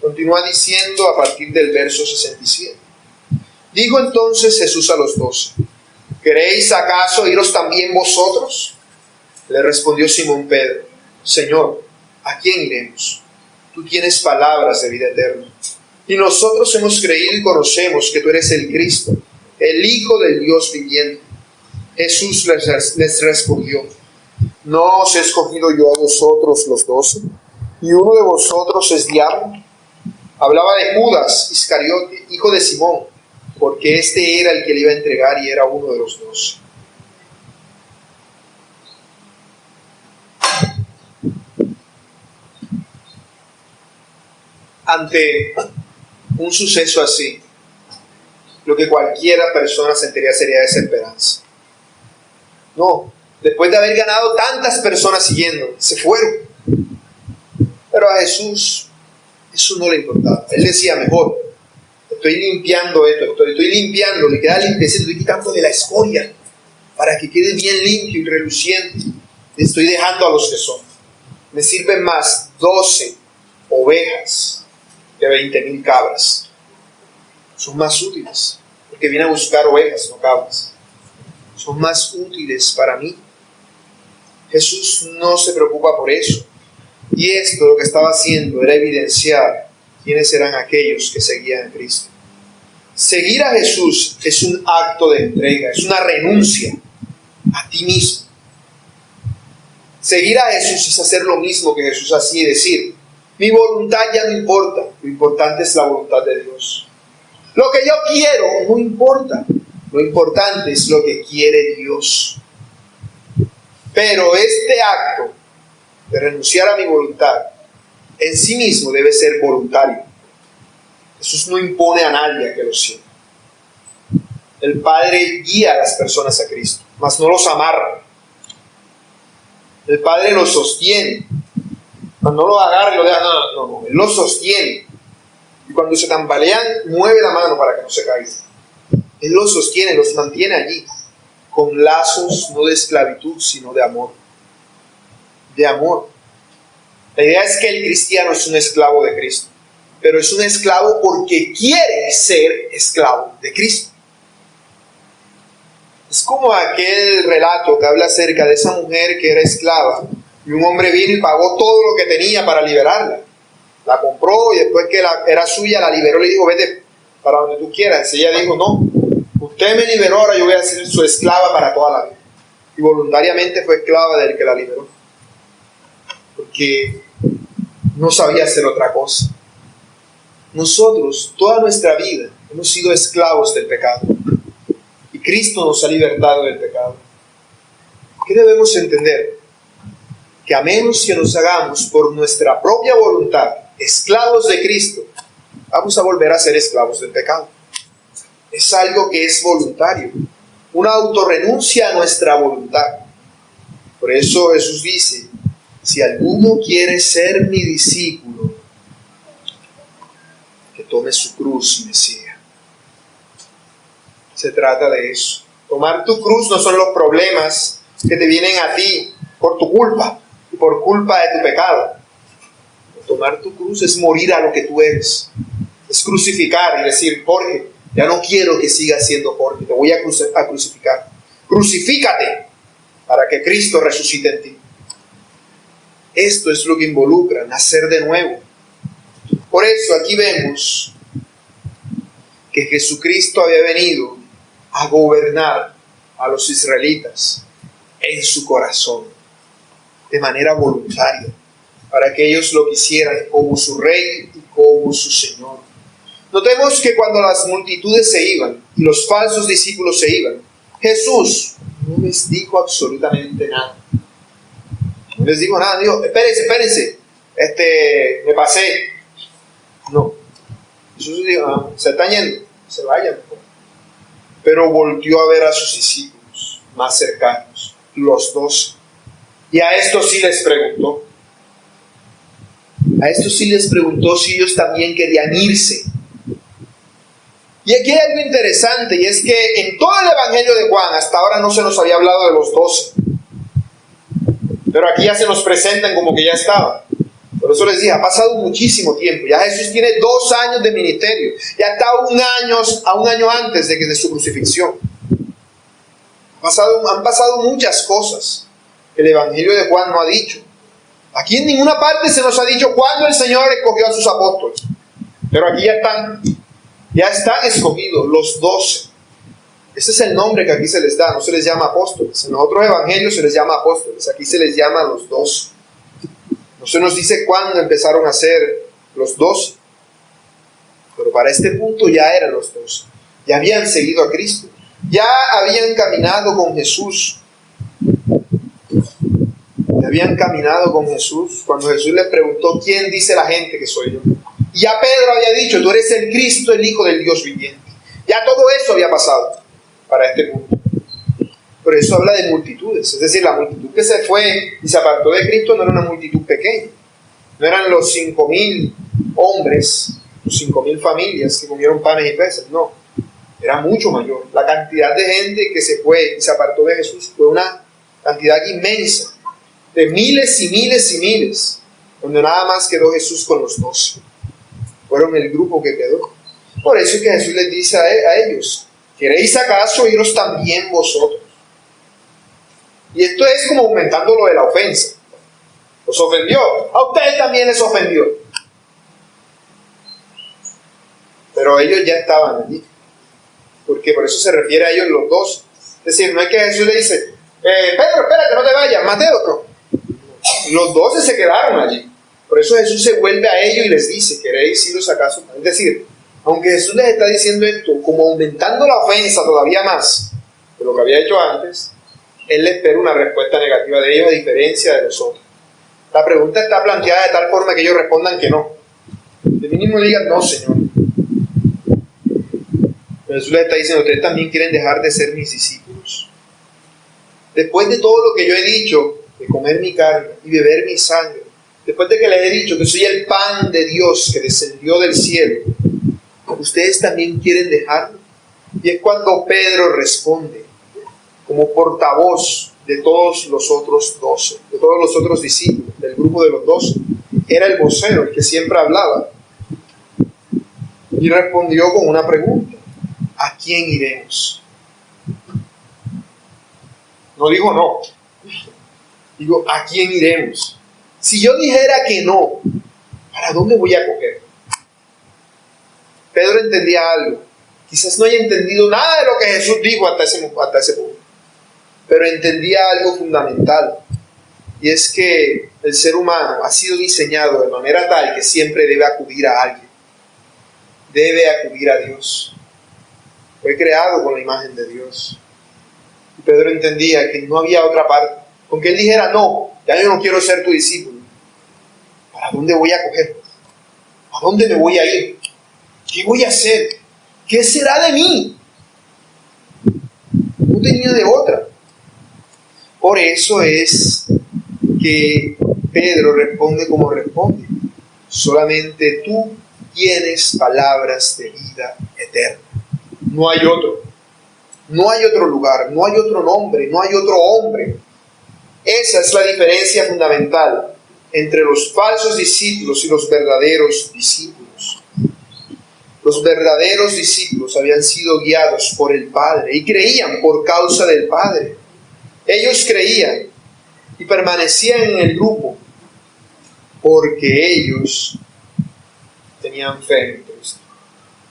Continúa diciendo a partir del verso 67. Dijo entonces Jesús a los 12, ¿queréis acaso iros también vosotros? Le respondió Simón Pedro, Señor, ¿a quién iremos? Tú tienes palabras de vida eterna. Y nosotros hemos creído y conocemos que tú eres el Cristo, el Hijo del Dios viviente. Jesús les respondió, ¿no os he escogido yo a vosotros los 12? ¿Y uno de vosotros es diablo? Hablaba de Judas Iscariote, hijo de Simón, porque este era el que le iba a entregar y era uno de los 12. Ante un suceso así, lo que cualquiera persona sentiría sería desesperanza. No, después de haber ganado tantas personas siguiendo, se fueron. Pero a Jesús eso no le importaba. Él decía, mejor, estoy limpiando esto, estoy limpiando, le queda limpieza, estoy quitando de la escoria para que quede bien limpio y reluciente. Le estoy dejando a los que son. Me sirven más 12 ovejas que 20,000 cabras. Son más útiles, porque viene a buscar ovejas, no cabras. Son más útiles para mí. Jesús no se preocupa por eso. Y esto lo que estaba haciendo era evidenciar quiénes eran aquellos que seguían a Cristo. Seguir a Jesús es un acto de entrega, es una renuncia a ti mismo. Seguir a Jesús es hacer lo mismo que Jesús hacía y decir, mi voluntad ya no importa, lo importante es la voluntad de Dios. Lo que yo quiero no importa, lo importante es lo que quiere Dios. Pero este acto de renunciar a mi voluntad en sí mismo debe ser voluntario. Jesús no impone a nadie a que lo siga. El Padre guía a las personas a Cristo, mas no los amarra. El Padre los sostiene. Cuando no los agarra y lo deja, no, Él los sostiene. Y cuando se tambalean, mueve la mano para que no se caigan. Él los sostiene, los mantiene allí, con lazos no de esclavitud, sino de amor. De amor. La idea es que el cristiano es un esclavo de Cristo, pero es un esclavo porque quiere ser esclavo de Cristo. Es como aquel relato que habla acerca de esa mujer que era esclava y un hombre vino y pagó todo lo que tenía para liberarla. La compró y después que era suya la liberó, le dijo, vete para donde tú quieras. Ella dijo, no, usted me liberó, ahora yo voy a ser su esclava para toda la vida. Y voluntariamente fue esclava del que la liberó, porque no sabía hacer otra cosa. Nosotros, toda nuestra vida, hemos sido esclavos del pecado. Y Cristo nos ha libertado del pecado. ¿Qué debemos entender? Que a menos que nos hagamos por nuestra propia voluntad esclavos de Cristo, vamos a volver a ser esclavos del pecado. Es algo que es voluntario, una autorrenuncia a nuestra voluntad. Por eso Jesús dice, si alguno quiere ser mi discípulo, que tome su cruz y me siga. Se trata de eso. Tomar tu cruz no son los problemas que te vienen a ti por tu culpa y por culpa de tu pecado. Tomar tu cruz es morir a lo que tú eres. Es crucificar y decir, Jorge, ya no quiero que sigas siendo Jorge, te voy a crucificar. Crucifícate para que Cristo resucite en ti. Esto es lo que involucra nacer de nuevo. Por eso aquí vemos que Jesucristo había venido a gobernar a los israelitas en su corazón, de manera voluntaria, para que ellos lo quisieran como su rey y como su Señor. Notemos que cuando las multitudes se iban y los falsos discípulos se iban, Jesús no les dijo absolutamente nada. No les dijo nada, dijo, espérense, me pasé. No. Jesús dijo, se están yendo, se vayan. Pero volvió a ver a sus discípulos más cercanos, los 12. Y a estos sí les preguntó. A estos sí les preguntó si ellos también querían irse. Y aquí hay algo interesante, y es que en todo el Evangelio de Juan, hasta ahora no se nos había hablado de los 12. Pero aquí ya se nos presentan como que ya estaban. Por eso les dije, ha pasado muchísimo tiempo. Ya Jesús tiene 2 años de ministerio. Ya está a un año antes de su crucifixión. Han pasado muchas cosas que el Evangelio de Juan no ha dicho. Aquí en ninguna parte se nos ha dicho cuándo el Señor escogió a sus apóstoles. Pero aquí ya están escogidos los 12. Ese es el nombre que aquí se les da, no se les llama apóstoles. En los otros evangelios se les llama apóstoles, aquí se les llama los 12. No se nos dice cuándo empezaron a ser los 12. Pero para este punto ya eran los 12. Ya habían seguido a Cristo. Ya habían caminado con Jesús. Ya habían caminado con Jesús. Cuando Jesús les preguntó, ¿quién dice la gente que soy yo? Y ya Pedro había dicho, tú eres el Cristo, el Hijo del Dios viviente. Ya todo eso había pasado para este punto. Por eso habla de multitudes. Es decir, la multitud que se fue y se apartó de Cristo no era una multitud pequeña. No eran los 5,000 hombres, los 5,000 familias que comieron panes y peces. No, era mucho mayor. La cantidad de gente que se fue y se apartó de Jesús fue una cantidad inmensa. De miles y miles y miles. Donde nada más quedó Jesús con los 12. Fueron el grupo que quedó. Por eso es que Jesús les dice a ellos, ¿queréis acaso iros también vosotros? Y esto es como aumentando lo de la ofensa. ¿Los ofendió? A ustedes también les ofendió. Pero ellos ya estaban allí. Porque por eso se refiere a ellos los 12. Es decir, no es que Jesús le dice, Pedro, espérate, no te vayas, Mateo, no. Los 12 se quedaron allí. Por eso Jesús se vuelve a ellos y les dice, ¿queréis iros acaso? Es decir, aunque Jesús les está diciendo esto, como aumentando la ofensa todavía más de lo que había hecho antes, Él le espera una respuesta negativa de ellos a diferencia de nosotros. La pregunta está planteada de tal forma que ellos respondan que no. De mínimo digan, no, Señor. Pero Jesús les está diciendo, ustedes también quieren dejar de ser mis discípulos. Después de todo lo que yo he dicho, de comer mi carne y beber mi sangre, después de que les he dicho que soy el pan de Dios que descendió del cielo, ¿ustedes también quieren dejarlo? Y es cuando Pedro responde, como portavoz de todos los otros 12, de todos los otros discípulos, del grupo de los 12. era el vocero, el que siempre hablaba. Y respondió con una pregunta: ¿a quién iremos? No digo no. Digo, ¿a quién iremos? Si yo dijera que no, ¿para dónde voy a coger? Pedro entendía algo. Quizás no haya entendido nada de lo que Jesús dijo hasta ese punto. Pero entendía algo fundamental. Y es que el ser humano ha sido diseñado de manera tal que siempre debe acudir a alguien. Debe acudir a Dios. Fue creado con la imagen de Dios. Y Pedro entendía que no había otra parte. Con que él dijera, no, ya yo no quiero ser tu discípulo. ¿Para dónde voy a coger? ¿A dónde me voy a ir? ¿Qué voy a hacer? ¿Qué será de mí? No tenía de otra. Por eso es que Pedro responde como responde. Solamente tú tienes palabras de vida eterna. No hay otro. No hay otro lugar, no hay otro nombre, no hay otro hombre. Esa es la diferencia fundamental entre los falsos discípulos y los verdaderos discípulos. Los verdaderos discípulos habían sido guiados por el Padre y creían por causa del Padre. Ellos creían y permanecían en el grupo porque ellos tenían fe en Cristo.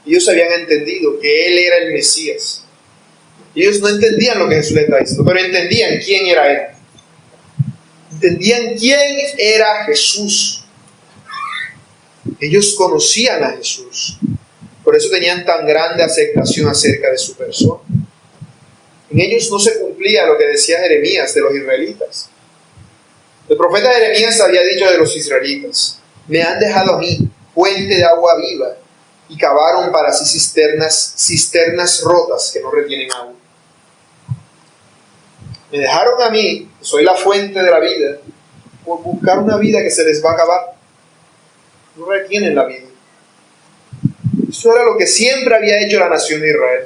Ellos habían entendido que Él era el Mesías. Ellos no entendían lo que Jesús les estaba diciendo, pero entendían quién era Él. Entendían quién era Jesús. Ellos conocían a Jesús. Por eso tenían tan grande aceptación acerca de su persona. En ellos no se cumplía lo que decía Jeremías de los israelitas. El profeta Jeremías había dicho de los israelitas: me han dejado a mí fuente de agua viva y cavaron para sí cisternas rotas que no retienen agua. Me dejaron a mí, que soy la fuente de la vida, por buscar una vida que se les va a acabar. No retienen la vida. Eso era lo que siempre había hecho la nación de Israel.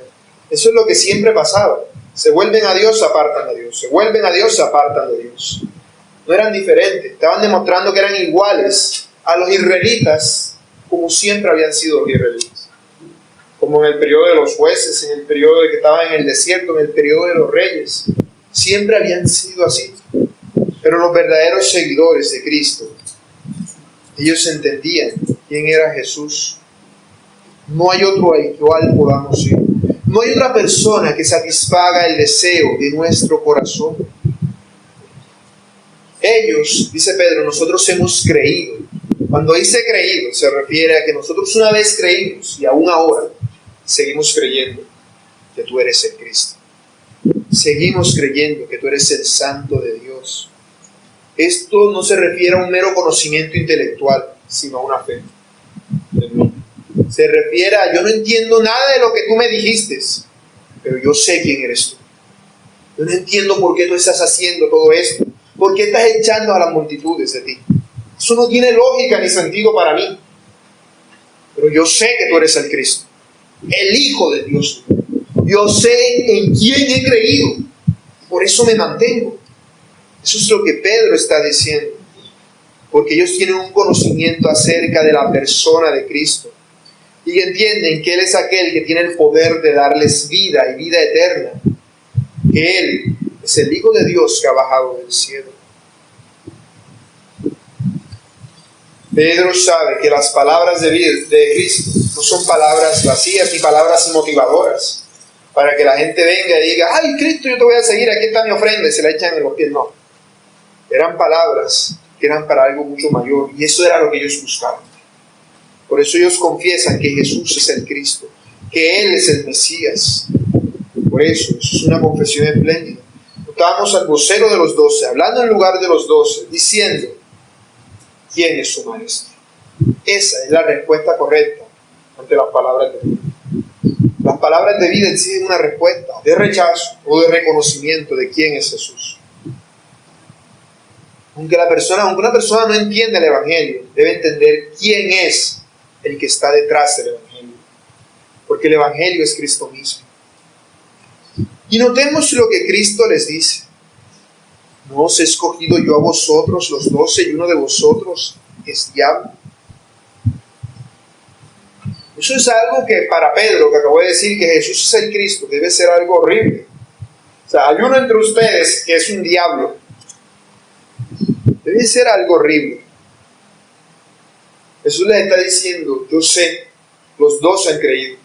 Eso es lo que siempre pasaba. Se vuelven a Dios, se apartan de Dios. Se vuelven a Dios, se apartan de Dios. No eran diferentes. Estaban demostrando que eran iguales a los israelitas, como siempre habían sido los israelitas. Como en el periodo de los jueces, en el periodo de que estaban en el desierto, en el periodo de los reyes. Siempre habían sido así. Pero los verdaderos seguidores de Cristo, ellos entendían quién era Jesús. No hay otro al cual podamos ir. No hay otra persona que satisfaga el deseo de nuestro corazón. Ellos, dice Pedro, nosotros hemos creído. Cuando dice creído, se refiere a que nosotros una vez creímos y aún ahora seguimos creyendo que tú eres el Cristo. Seguimos creyendo que tú eres el Santo de Dios. Esto no se refiere a un mero conocimiento intelectual, sino a una fe. Se refiere a: yo no entiendo nada de lo que tú me dijiste, pero yo sé quién eres tú. Yo no entiendo por qué tú estás haciendo todo esto. ¿Por qué estás echando a las multitudes de ti? Eso no tiene lógica ni sentido para mí. Pero yo sé que tú eres el Cristo, el Hijo de Dios. Yo sé en quién he creído. Por eso me mantengo. Eso es lo que Pedro está diciendo. Porque ellos tienen un conocimiento acerca de la persona de Cristo. Y entienden que Él es aquel que tiene el poder de darles vida y vida eterna. Que Él es el Hijo de Dios que ha bajado del cielo. Pedro sabe que las palabras de Cristo no son palabras vacías ni palabras motivadoras para que la gente venga y diga: ay, Cristo, yo te voy a seguir, aquí está mi ofrenda, y se la echan en los pies. No. Eran palabras que eran para algo mucho mayor, y eso era lo que ellos buscaban. Por eso ellos confiesan que Jesús es el Cristo, que Él es el Mesías. Por eso es una confesión espléndida. Notamos al vocero de los 12, hablando en lugar de los 12, diciendo: ¿quién es su maestro? Esa es la respuesta correcta ante las palabras de vida. Las palabras de vida exigen una respuesta de rechazo o de reconocimiento de quién es Jesús. Aunque una persona no entiende el Evangelio, debe entender quién es el que está detrás del Evangelio. Porque el Evangelio es Cristo mismo. Y notemos lo que Cristo les dice. ¿No os he escogido yo a vosotros los 12 y uno de vosotros es diablo? Eso es algo que para Pedro, que acabo de decir que Jesús es el Cristo, debe ser algo horrible. O sea, hay uno entre ustedes que es un diablo. Debe ser algo horrible. Jesús les está diciendo, yo sé, los 12 han creído,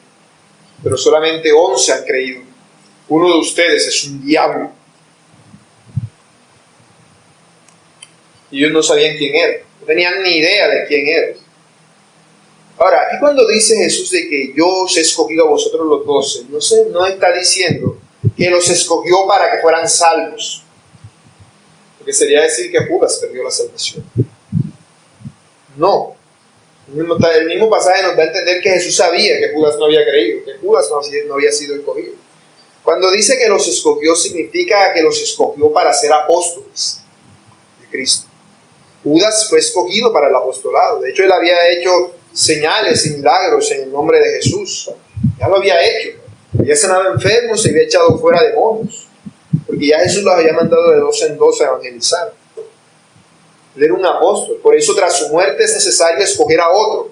pero solamente 11 han creído. Uno de ustedes es un diablo. Y ellos no sabían quién era, no tenían ni idea de quién era. Ahora, aquí cuando dice Jesús de que yo os he escogido a vosotros los 12, no está diciendo que los escogió para que fueran salvos. Porque sería decir que Judas perdió la salvación. No. El mismo pasaje nos da a entender que Jesús sabía que Judas no había creído, que Judas no había sido escogido. Cuando dice que los escogió, significa que los escogió para ser apóstoles de Cristo. Judas fue escogido para el apostolado. De hecho, él había hecho señales y milagros en el nombre de Jesús. Ya lo había hecho. Había sanado enfermos y había echado fuera demonios. Porque ya Jesús los había mandado de 12 en 12 a evangelizar. Él era un apóstol. Por eso, tras su muerte, es necesario escoger a otro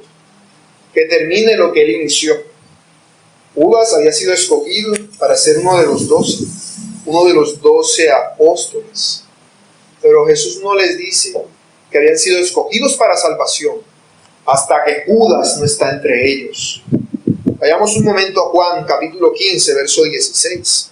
que termine lo que él inició. Judas había sido escogido para ser uno de los 12, uno de los 12 apóstoles. Pero Jesús no les dice que habían sido escogidos para salvación hasta que Judas no está entre ellos. Vayamos un momento a Juan, capítulo 15, verso 16.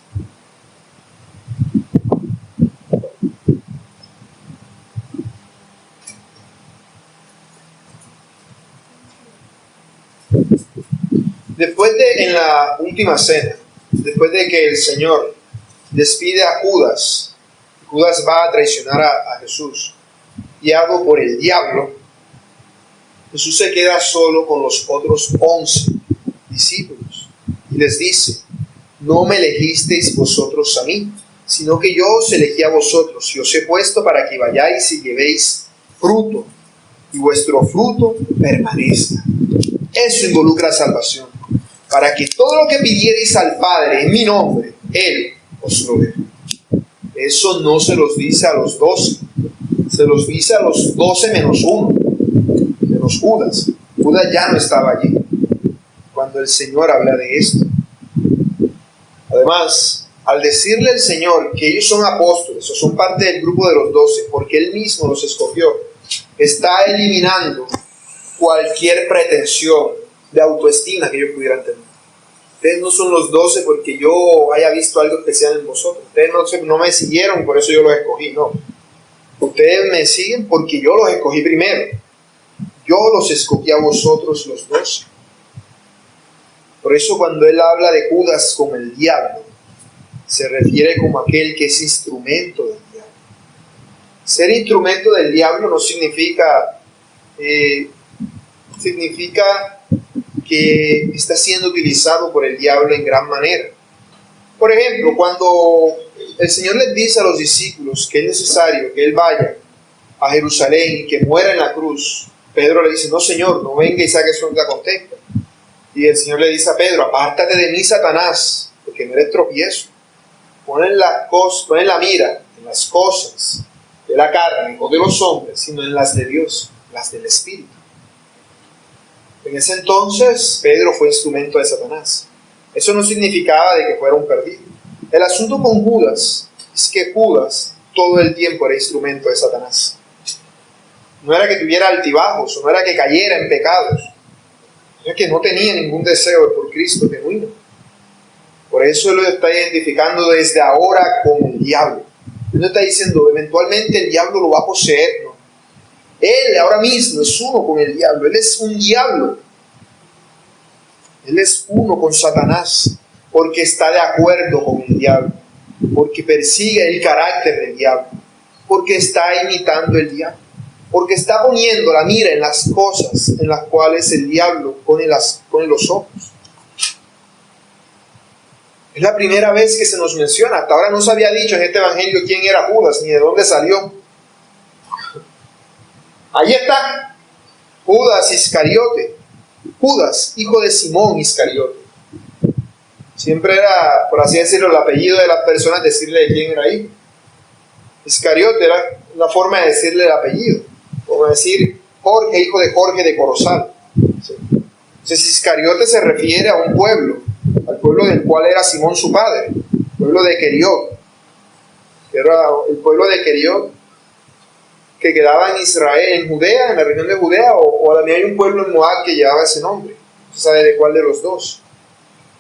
En la última cena, después de que el Señor despide a Judas, Judas va a traicionar a Jesús, guiado por el diablo, Jesús se queda solo con los otros 11 discípulos y les dice, no me elegisteis vosotros a mí, sino que yo os elegí a vosotros y os he puesto para que vayáis y llevéis fruto y vuestro fruto permanezca. Eso involucra salvación, para que todo lo que pidierais al Padre en mi nombre, Él os lo dé. Eso no se los dice a los 12, se los dice a los 12 menos uno, menos Judas. Judas ya no estaba allí cuando el Señor habla de esto. Además, al decirle el Señor que ellos son apóstoles o son parte del grupo de los 12, porque Él mismo los escogió, está eliminando cualquier pretensión de autoestima que ellos pudieran tener. Ustedes no son los 12 porque yo haya visto algo especial en vosotros. Ustedes no me siguieron, por eso yo los escogí. No. Ustedes me siguen porque yo los escogí primero. Yo los escogí a vosotros los 12. Por eso cuando él habla de Judas como el diablo, se refiere como aquel que es instrumento del diablo. Ser instrumento del diablo no significa que está siendo utilizado por el diablo en gran manera. Por ejemplo, cuando el Señor les dice a los discípulos que es necesario que Él vaya a Jerusalén y que muera en la cruz, Pedro le dice, no Señor, no venga y saque su contexto. Y el Señor le dice a Pedro, apártate de mí, Satanás, porque no eres tropiezo. Pon la mira en las cosas de la carne o de los hombres, sino en las de Dios, las del Espíritu. En ese entonces, Pedro fue instrumento de Satanás. Eso no significaba de que fuera un perdido. El asunto con Judas es que Judas todo el tiempo era instrumento de Satanás. No era que tuviera altibajos, no era que cayera en pecados. Era que no tenía ningún deseo por Cristo genuino. Por eso él lo está identificando desde ahora con el diablo. Él no está diciendo, eventualmente el diablo lo va a poseer, ¿no? Él ahora mismo es uno con el diablo. Él es un diablo. Él es uno con Satanás porque está de acuerdo con el diablo, porque persigue el carácter del diablo, porque está imitando el diablo, porque está poniendo la mira en las cosas en las cuales el diablo pone los ojos. Es la primera vez que se nos menciona. Hasta ahora no se había dicho en este evangelio quién era Judas ni de dónde salió. Ahí está, Judas Iscariote, Judas, hijo de Simón Iscariote. Siempre era, por así decirlo, el apellido de las personas decirle de quién era hijo. Iscariote era una forma de decirle el apellido, como decir Jorge, hijo de Jorge de Corozal. ¿Sí? Entonces Iscariote se refiere a un pueblo, al pueblo del cual era Simón su padre, el pueblo de Queriot, que era el pueblo de Queriot que quedaba en Israel, en Judea, en la región de Judea, o también hay un pueblo en Moab que llevaba ese nombre. No se sabe de cuál de los dos.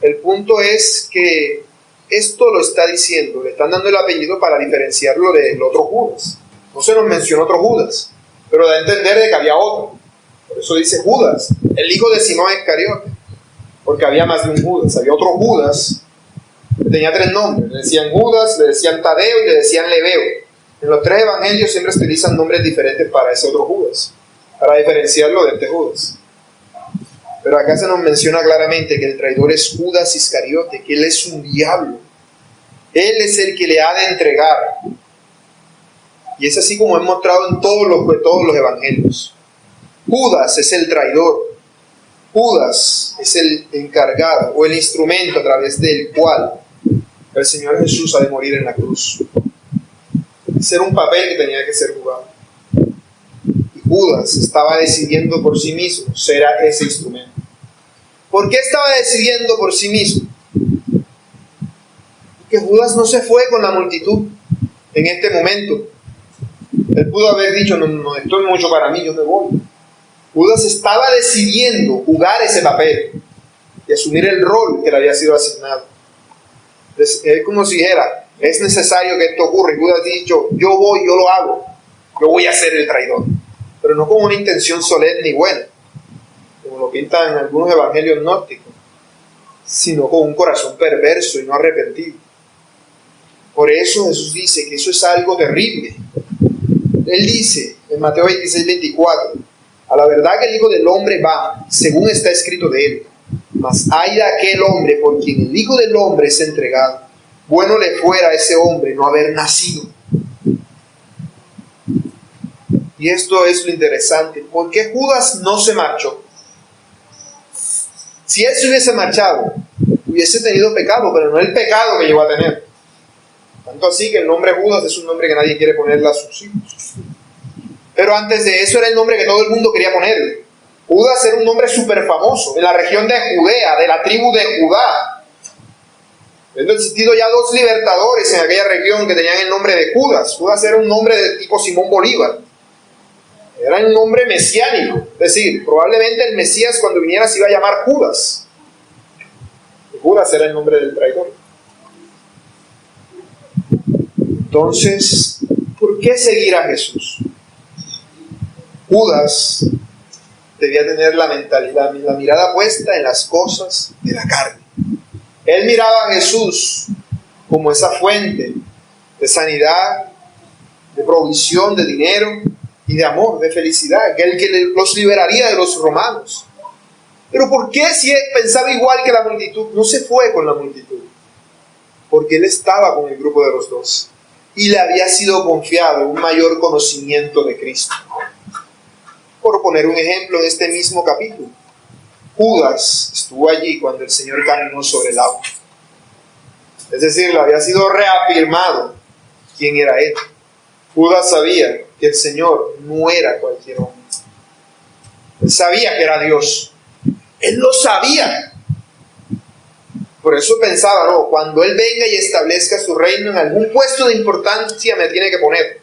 El punto es que esto lo está diciendo, le están dando el apellido para diferenciarlo del otro Judas. No se nos mencionó otro Judas, pero da a entender de que había otro. Por eso dice Judas, el hijo de Simón Iscariote, porque había más de un Judas. Había otro Judas que tenía 3 nombres. Le decían Judas, le decían Tadeo y le decían Lebeo. En los 3 evangelios siempre se utilizan nombres diferentes para ese otro Judas, para diferenciarlo de este Judas. Pero acá se nos menciona claramente que el traidor es Judas Iscariote, que él es un diablo. Él es el que le ha de entregar. Y es así como es mostrado en todos los evangelios. Judas es el traidor. Judas es el encargado o el instrumento a través del cual el Señor Jesús ha de morir en la cruz. Ese era un papel que tenía que ser jugado. Y Judas estaba decidiendo por sí mismo ser ese instrumento. ¿Por qué estaba decidiendo por sí mismo? Porque Judas no se fue con la multitud en este momento. Él pudo haber dicho, no, esto es mucho para mí, yo me voy. Judas estaba decidiendo jugar ese papel y asumir el rol que le había sido asignado. Es como si dijera, es necesario que esto ocurra. Y Judas ha dicho, yo voy, yo lo hago, yo voy a ser el traidor. Pero no con una intención solemne y buena, como lo pintan algunos evangelios gnósticos, sino con un corazón perverso y no arrepentido. Por eso Jesús dice que eso es algo terrible. Él dice en Mateo 26:24, a la verdad que el Hijo del Hombre va, según está escrito de él, mas hay de aquel hombre por quien el Hijo del Hombre es entregado. Bueno le fuera a ese hombre no haber nacido. Y esto es lo interesante. ¿Por qué Judas no se marchó? Si él se hubiese marchado, hubiese tenido pecado, pero no el pecado que llegó a tener. Tanto así que el nombre Judas es un nombre que nadie quiere ponerle a sus hijos. Pero antes de eso era el nombre que todo el mundo quería ponerle. Judas era un nombre súper famoso en la región de Judea, de la tribu de Judá. Han existido ya 2 libertadores en aquella región que tenían el nombre de Judas. Judas era un nombre de tipo Simón Bolívar. Era un nombre mesiánico. Es decir, probablemente el Mesías cuando viniera se iba a llamar Judas. Y Judas era el nombre del traidor. Entonces, ¿por qué seguir a Jesús? Judas debía tener la mentalidad, la mirada puesta en las cosas de la carne. Él miraba a Jesús como esa fuente de sanidad, de provisión, de dinero y de amor, de felicidad, que el que los liberaría de los romanos. Pero ¿por qué si él pensaba igual que la multitud? No se fue con la multitud, porque él estaba con el grupo de los 12 y le había sido confiado un mayor conocimiento de Cristo. Por poner un ejemplo en este mismo capítulo, Judas estuvo allí cuando el Señor caminó sobre el agua. Es decir, le había sido reafirmado quién era él. Judas sabía que el Señor no era cualquier hombre. Él sabía que era Dios. Él lo sabía. Por eso pensaba, no, cuando Él venga y establezca su reino en algún puesto de importancia me tiene que poner.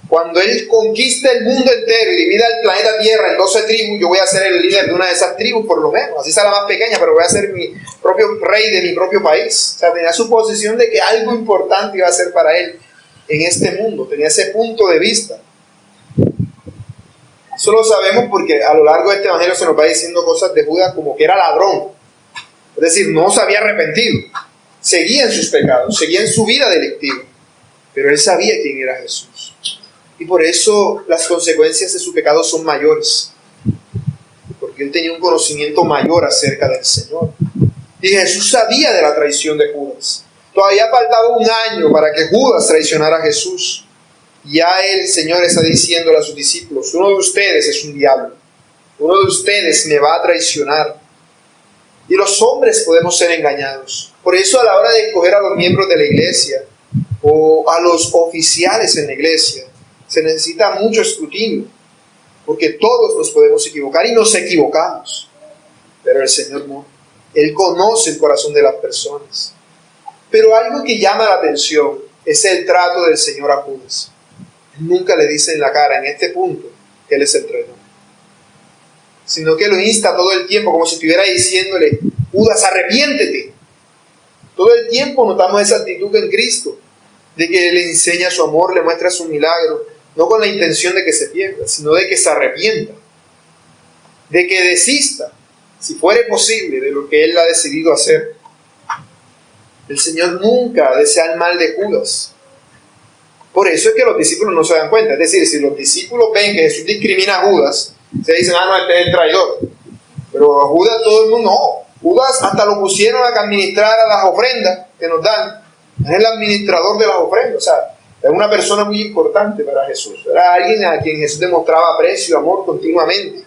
Cuando Él conquiste el mundo entero y divida el planeta Tierra en 12 tribus, yo voy a ser el líder de una de esas tribus, por lo menos. Así sea la más pequeña, pero voy a ser mi propio rey de mi propio país. O sea, tenía su posición de que algo importante iba a ser para Él en este mundo. Tenía ese punto de vista. Eso lo sabemos porque a lo largo de este evangelio se nos va diciendo cosas de Judas como que era ladrón. Es decir, no se había arrepentido. Seguía en sus pecados, seguía en su vida delictiva. Pero él sabía quién era Jesús. Y por eso las consecuencias de su pecado son mayores. Porque él tenía un conocimiento mayor acerca del Señor. Y Jesús sabía de la traición de Judas. Todavía faltaba un año para que Judas traicionara a Jesús. Ya el Señor está diciéndole a sus discípulos, uno de ustedes es un diablo. Uno de ustedes me va a traicionar. Y los hombres podemos ser engañados. Por eso a la hora de escoger a los miembros de la iglesia, o a los oficiales en la iglesia, se necesita mucho escrutinio, porque todos nos podemos equivocar y nos equivocamos, pero el Señor no. Él conoce el corazón de las personas. Pero algo que llama la atención es el trato del Señor a Judas. Él nunca le dice en la cara, en este punto, que Él es el traidor, sino que lo insta todo el tiempo, como si estuviera diciéndole: Judas, arrepiéntete. Todo el tiempo notamos esa actitud en Cristo, de que le enseña su amor, le muestra su milagro, no con la intención de que se pierda, sino de que se arrepienta, de que desista, si fuere posible, de lo que Él ha decidido hacer. El Señor nunca desea el mal de Judas. Por eso es que los discípulos no se dan cuenta. Es decir, si los discípulos ven que Jesús discrimina a Judas, se dicen: no, este es el traidor. Pero a Judas todo el mundo no. Judas hasta lo pusieron a que administrara las ofrendas que nos dan. Es el administrador de las ofrendas. O sea, es una persona muy importante para Jesús. Era alguien a quien Jesús demostraba aprecio y amor continuamente.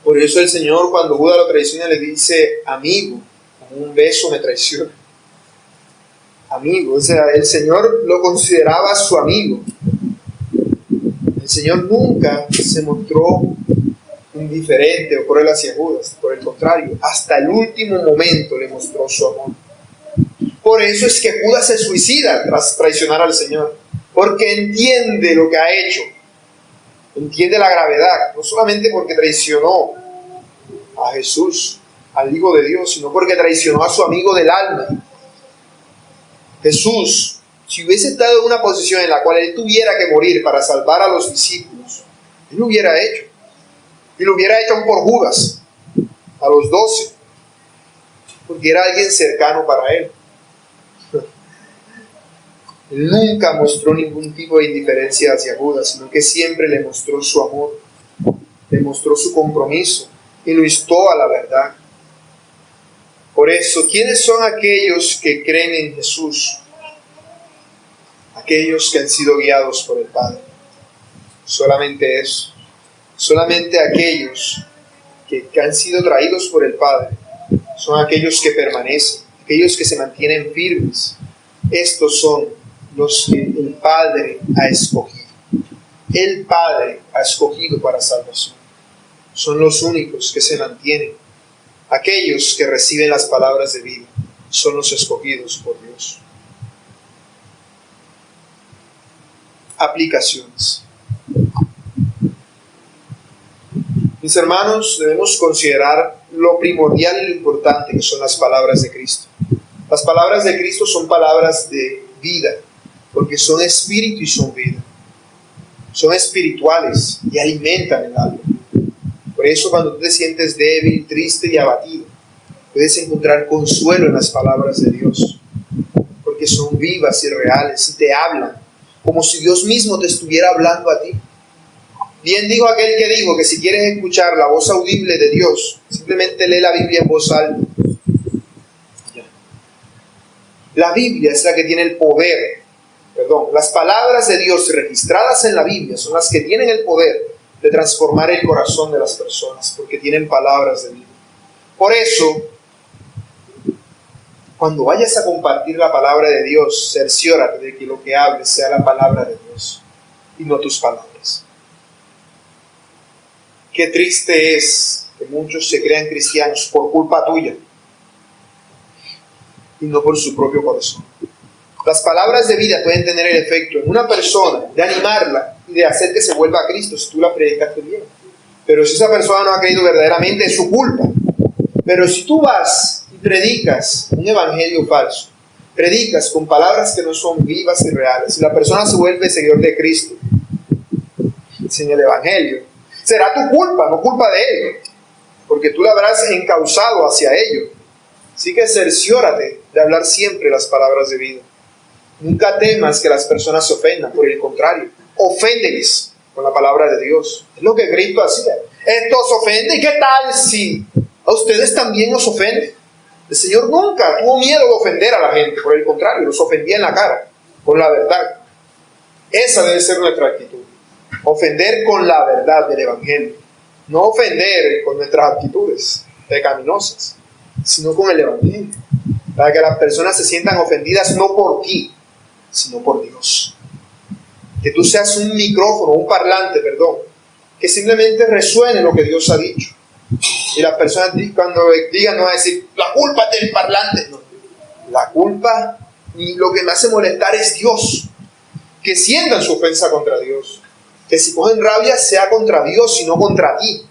Por eso el Señor, cuando Judas lo traiciona, le dice: amigo, con un beso me traiciona. Amigo, o sea, el Señor lo consideraba su amigo. El Señor nunca se mostró indiferente o cruel hacia Judas. Por el contrario, hasta el último momento le mostró su amor. Por eso es que Judas se suicida tras traicionar al Señor, porque entiende lo que ha hecho, entiende la gravedad, no solamente porque traicionó a Jesús, al Hijo de Dios, sino porque traicionó a su amigo del alma. Jesús, si hubiese estado en una posición en la cual Él tuviera que morir para salvar a los discípulos, Él lo hubiera hecho. Y lo hubiera hecho por Judas, a los 12, porque era alguien cercano para Él. Él nunca mostró ningún tipo de indiferencia hacia Judas, sino que siempre le mostró su amor, le mostró su compromiso y lo instó a la verdad. Por eso, ¿quiénes son aquellos que creen en Jesús? Aquellos que han sido guiados por el Padre. Solamente eso. Solamente aquellos que han sido traídos por el Padre son aquellos que permanecen, aquellos que se mantienen firmes. Estos son los que el Padre ha escogido. El Padre ha escogido para salvación. Son los únicos que se mantienen. Aquellos que reciben las palabras de vida son los escogidos por Dios. Aplicaciones. Mis hermanos, debemos considerar lo primordial y lo importante que son las palabras de Cristo. Las palabras de Cristo son palabras de vida, porque son espíritu y son vida. Son espirituales y alimentan el alma. Por eso, cuando tú te sientes débil, triste y abatido, puedes encontrar consuelo en las palabras de Dios, porque son vivas y reales y te hablan como si Dios mismo te estuviera hablando a ti. Bien dijo aquel que dijo que si quieres escuchar la voz audible de Dios, simplemente lee la Biblia en voz alta. La Biblia es la que tiene el poder, las palabras de Dios registradas en la Biblia son las que tienen el poder de transformar el corazón de las personas, porque tienen palabras de vida. Por eso, cuando vayas a compartir la palabra de Dios, cerciórate de que lo que hables sea la palabra de Dios y no tus palabras. Qué triste es que muchos se crean cristianos por culpa tuya y no por su propio corazón. Las palabras de vida pueden tener el efecto en una persona de animarla y de hacer que se vuelva a Cristo si tú la predicaste bien. Pero si esa persona no ha creído verdaderamente, es su culpa. Pero si tú vas y predicas un evangelio falso, predicas con palabras que no son vivas y reales, y la persona se vuelve seguidor de Cristo sin el evangelio, será tu culpa, no culpa de él, porque tú la habrás encauzado hacia ello. Así que cerciórate de hablar siempre las palabras de vida. Nunca temas que las personas se ofendan, por el contrario, oféndeles con la palabra de Dios. Es lo que Cristo hacía. Esto os ofende, ¿y qué tal si a ustedes también os ofende? El Señor nunca tuvo miedo de ofender a la gente, por el contrario, los ofendía en la cara, con la verdad. Esa debe ser nuestra actitud. Ofender con la verdad del Evangelio. No ofender con nuestras actitudes pecaminosas, sino con el Evangelio. para que las personas se sientan ofendidas no por ti, sino por Dios. Que tú seas un micrófono, un parlante, que simplemente resuene lo que Dios ha dicho. Y las personas cuando digan no van a decir, la culpa es del parlante. No, la culpa y lo que me hace molestar es Dios. Que sientan su ofensa contra Dios. Que si cogen rabia sea contra Dios y no contra ti.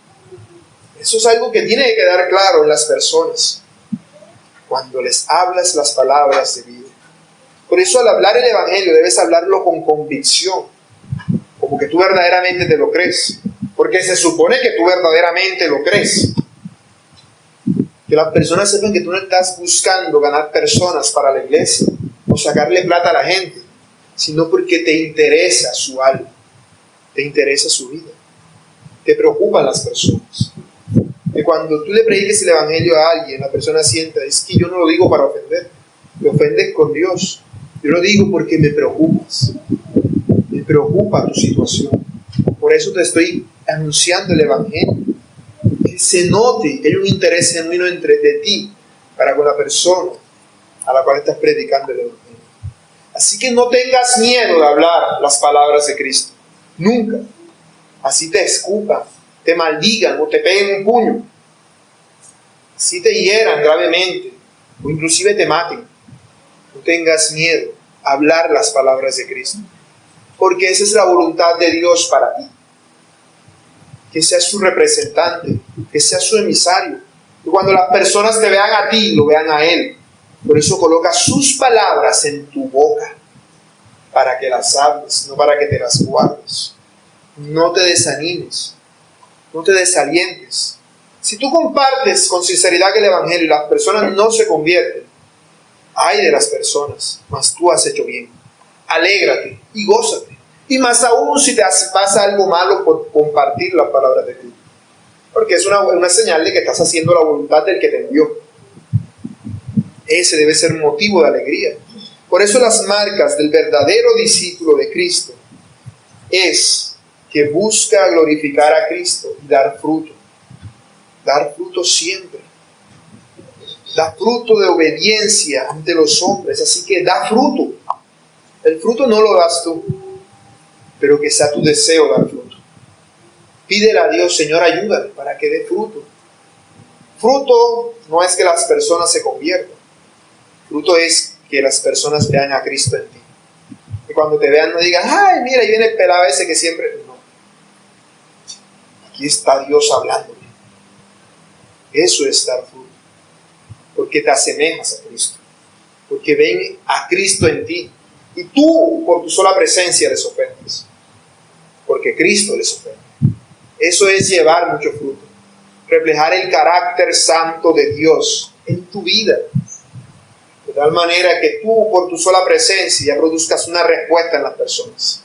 Eso es algo que tiene que quedar claro en las personas cuando les hablas las palabras de vida. Por eso al hablar el Evangelio debes hablarlo con convicción, como que tú verdaderamente te lo crees, porque se supone que tú verdaderamente lo crees. Que las personas sepan que tú no estás buscando ganar personas para la iglesia o sacarle plata a la gente, sino porque te interesa su alma, te interesa su vida, te preocupan las personas. Que cuando tú le prediques el Evangelio a alguien, la persona sienta, es que yo no lo digo para ofender, te ofendes con Dios. Yo lo digo porque me preocupas, me preocupa tu situación. Por eso te estoy anunciando el Evangelio. Que se note que hay un interés genuino de ti para con la persona a la cual estás predicando el Evangelio. Así que no tengas miedo de hablar las palabras de Cristo. Nunca. Así te escupan, te maldigan o te peguen un puño. Así te hieran gravemente o inclusive te maten. No tengas miedo a hablar las palabras de Cristo. Porque esa es la voluntad de Dios para ti. Que seas su representante, que seas su emisario. Y cuando las personas te vean a ti, lo vean a Él. Por eso coloca sus palabras en tu boca, para que las hables, no para que te las guardes. No te desanimes, no te desalientes. Si tú compartes con sinceridad el Evangelio y las personas no se convierten, ay de las personas, mas tú has hecho bien. Alégrate y gózate. Y más aún si te pasa algo malo por compartir las palabras de Cristo. Porque es una señal de que estás haciendo la voluntad del que te envió. Ese debe ser un motivo de alegría. Por eso las marcas del verdadero discípulo de Cristo es que busca glorificar a Cristo y dar fruto. Dar fruto siempre. Da fruto de obediencia ante los hombres. Así que da fruto. El fruto no lo das tú, pero que sea tu deseo dar fruto. Pídele a Dios, Señor, ayúdame para que dé fruto. Fruto no es que las personas se conviertan. Fruto es que las personas vean a Cristo en ti. Que cuando te vean no digan, ay, mira, ahí viene el pelado ese que siempre... No. Aquí está Dios hablándome. Eso es dar fruto. Porque te asemejas a Cristo. Porque ven a Cristo en ti. Y tú, por tu sola presencia, les ofendes. Porque Cristo les ofende. Eso es llevar mucho fruto. Reflejar el carácter santo de Dios en tu vida. De tal manera que tú, por tu sola presencia, produzcas una respuesta en las personas.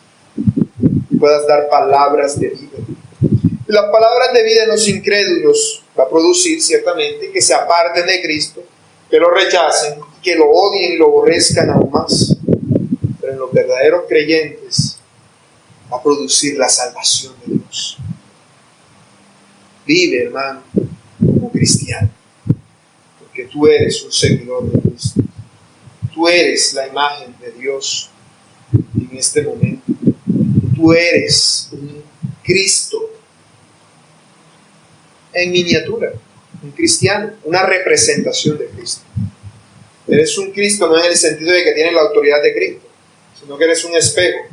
Y puedas dar palabras de vida. Y las palabras de vida en los incrédulos va a producir, ciertamente, que se aparten de Cristo, que lo rechacen, que lo odien y lo aborrezcan aún más. Pero en los verdaderos creyentes va a producir la salvación de Dios. Vive, hermano, como cristiano, porque tú eres un seguidor de Cristo. Tú eres la imagen de Dios en este momento. Tú eres un Cristo en miniatura, un cristiano, una representación de Cristo. Eres un Cristo no en el sentido de que tienes la autoridad de Cristo, sino que eres un espejo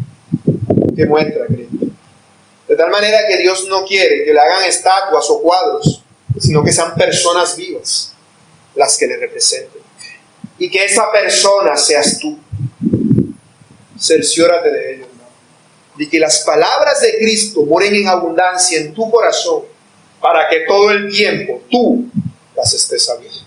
que muestra a Cristo. De tal manera que Dios no quiere que le hagan estatuas o cuadros, sino que sean personas vivas las que le representen. Y que esa persona seas tú. Cerciórate de ello, hermano. De que las palabras de Cristo moren en abundancia en tu corazón, para que todo el tiempo tú las estés sabiendo.